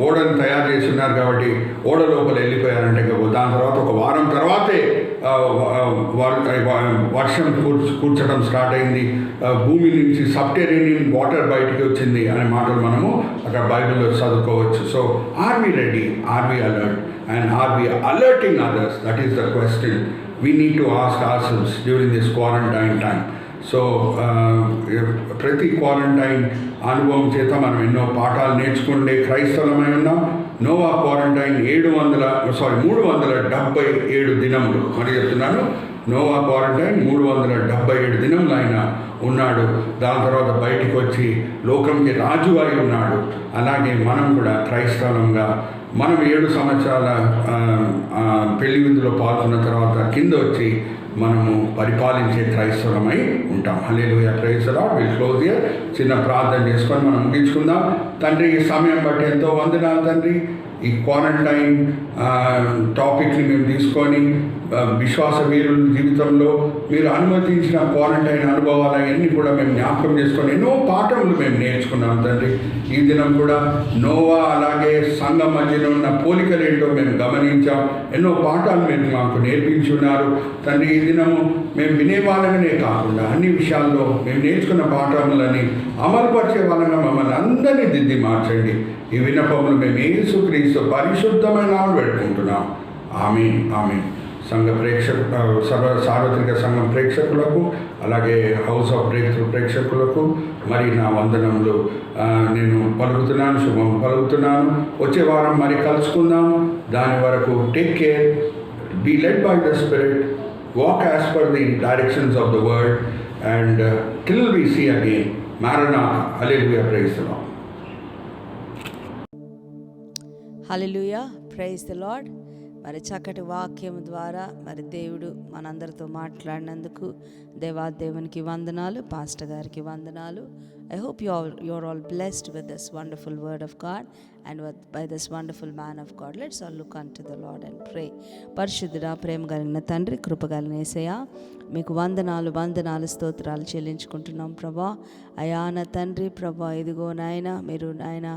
ఓడను తయారు చేసి ఉన్నారు కాబట్టి ఓడ లోపల వెళ్ళిపోయారంటే దాని తర్వాత ఒక వారం తర్వాతే వర్షం కూర్చడం స్టార్ట్ అయింది, భూమి నుంచి సబ్టెరేనియన్ వాటర్ బయటికి వచ్చింది అనే మాటలు మనము అక్కడ బైబిల్లో చదువుకోవచ్చు. So are we ready? Are we alert? And are we alerting others? That is the question we need to ask ourselves during this quarantine time. సో ప్రతి క్వారంటైన్ అనుభవం చేత మనం ఎన్నో పాఠాలు నేర్చుకుంటే క్రైస్తవమై ఉన్నాం. నోవా క్వారంటైన్ 377 దినములు మరి చెప్తున్నాను. నోవా క్వారంటైన్ 377 దినములు ఆయన ఉన్నాడు. దాని తర్వాత బయటికి వచ్చి లోకంకి రాజు అయి ఉన్నాడు. అలాగే మనం కూడా క్రైస్తవంగా మనం 7 సంవత్సరాల పెళ్లి విందులో పాల్గొన్న తర్వాత కింద వచ్చి మనము పరిపాలించే క్రైస్తవమై ఉంటాం. Hallelujah, praise the Lord. Will close here. చిన్న ప్రార్థన చేసుకొని మనం ముగించుకుందాం. తండ్రి, ఈ సమయం బట్టి ఎంతో వందనాలు తండ్రి. ఈ క్వారంటైన్ టాపిక్ని మేము తీసుకొని విశ్వాస వీరుల జీవితంలో మీరు అనుమతించిన క్వారంటైన్ అనుభవాలు అవన్నీ కూడా మేము జ్ఞాపకం చేసుకొని ఎన్నో పాఠములు మేము నేర్చుకున్నాం తండ్రి. ఈ దినం కూడా నోవా అలాగే సంఘం మధ్యలో ఉన్న పోలికలు ఏంటో మేము గమనించాం. ఎన్నో పాఠాలు మీరు మాకు నేర్పించున్నారు తండ్రి. ఈ దినము మేము వినేవాళ్ళగానే కాకుండా అన్ని విషయాల్లో మేము నేర్చుకున్న పాఠములని అమలుపరిచే వాళ్ళగా మమ్మల్ని అందరినీ దిద్ది మార్చండి. ఈ విన్నపములు మేము యేసుక్రీస్తు పరిశుద్ధమైన నామములో వేడుకుంటున్నాం. ఆమేన్, ఆమేన్. సంఘ సార్వత్రిక సంఘం ప్రేక్షకులకు అలాగే హౌస్ ఆఫ్ బ్రేక్ త్రూ ప్రేక్షకులకు మరి నా వందనములు నేను పలుకుతున్నాను, శుభం పలుకుతున్నాను. వచ్చే వారం మరి కలుసుకుందాం. దాని వరకు take care, be led by the spirit, walk as per the directions of the word, and till we see again. Maranatha. Hallelujah. Praise the Lord. Hallelujah, praise the lord. మరి చక్కటి వాక్యం ద్వారా మరి దేవుడు మనందరితో మాట్లాడినందుకు దేవునికి వందనాలు, పాస్టర్ గారికి వందనాలు. I hope you're all blessed with this wonderful word of God and by this wonderful man of God. Let's all look unto the Lord and pray. పరిశుద్ధుడా, ప్రేమ కలిగిన తండ్రి, కృప కలిగిన యేసయ్యా, మీకు వందనాలు స్తోత్రాలు చెల్లించుకుంటున్నాం ప్రభా. అయా నా తండ్రి ప్రభా, ఇదిగో నాయన మీరు నాయన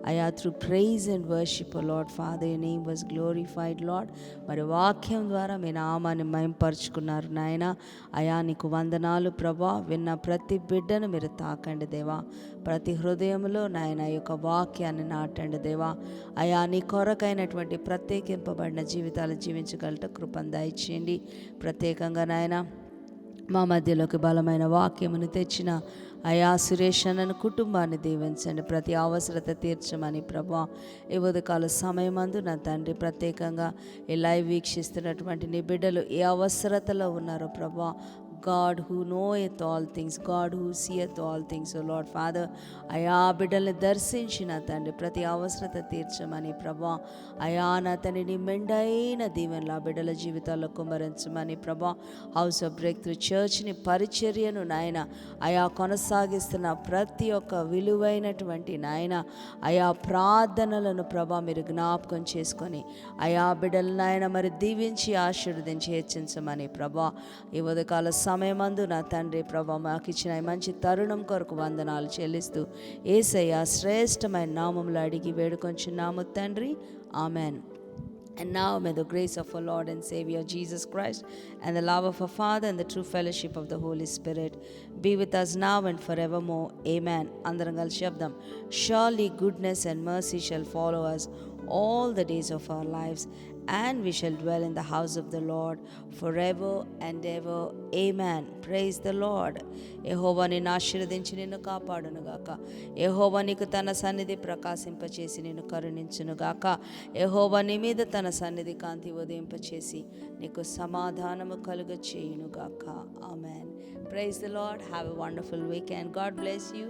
అయా through praise and worship lord father, your name was glorified lord. మరి వాక్యం ద్వారా మీ నామాన్ని మహింపరుచుకున్నారు నాయన. అయా నీకు వందనాలు ప్రభా. విన్న ప్రతి బిడ్డను మీరు తాకండి దేవా. ప్రతి హృదయంలో నాయన ఈ యొక్క వాక్యాన్ని నాటండి దేవా. అయా నీ కొరకైనటువంటి ప్రత్యేకింపబడిన జీవితాలు జీవించగలట కృపను దయచేయండి. ప్రత్యేకంగా నాయన మా మధ్యలోకి బలమైన వాక్యమును తెచ్చిన అయా సురేష్ అన్నను కుటుంబాన్ని దీవించండి. ప్రతి అవసరత తీర్చమని ప్రభా. ఈ ఉదయకాల సమయమందు నా తండ్రి, ప్రత్యేకంగా ఈ లైవ్ వీక్షిస్తున్నటువంటి నీ బిడ్డలు ఏ అవసరతలో ఉన్నారో ప్రభా. God who knoweth all things, God who seeth all things, O Lord Father. అయా బిడ్డల్ని దర్శించిన తండ్రి, ప్రతి అవసరత తీర్చమని ప్రభా. అయా నా తండ్రి, మెండైన దీవెనలు ఆ బిడ్డల జీవితాల్లో కుమ్మరించమని ప్రభా. హౌస్ ఆఫ్ బ్రేక్ త్రూ చర్చ్ని పరిచర్యను నాయన అయా కొనసాగిస్తున్న ప్రతి ఒక్క విలువైనటువంటి నాయన అయా ప్రార్థనలను ప్రభా మీరు జ్ఞాపకం చేసుకొని అయా బిడ్డలు నాయన మరి దీవించి ఆశీర్వదించి హెచ్చించమని ప్రభా. ఈ ఉదయకాల సమయమందు నా తండ్రి ప్రభా, మాకు ఇచ్చిన మంచి తరుణం కొరకు వందనాలు చెల్లిస్తూ యేసయ్య శ్రేష్టమైన నామములో అడిగి వేడుకొంచున్నాము తండ్రి. Amen. And now may the grace of our Lord and Savior Jesus Christ and the love of our Father and the true fellowship of the Holy Spirit be with us now and forevermore. Amen. Andaram kalisi చెప్దాం. Surely goodness and mercy shall follow us all the days of our lives, and we shall dwell in the house of the Lord forever and ever. Amen. Praise the Lord. యెహోవా నిన్ను ఆశీర్వదించి నిన్ను కాపాడునుగాక. యెహోవా నీకు తన సన్నిధి ప్రకాశింపచేసి నిన్ను కరుణించునుగాక. యెహోవా నీ మీద తన సన్నిధి కాంతి ఉదయింపచేసి నీకు సమాధానము కలుగ చేయునుగాక. Amen. Praise the Lord. Have a wonderful weekend. God bless you.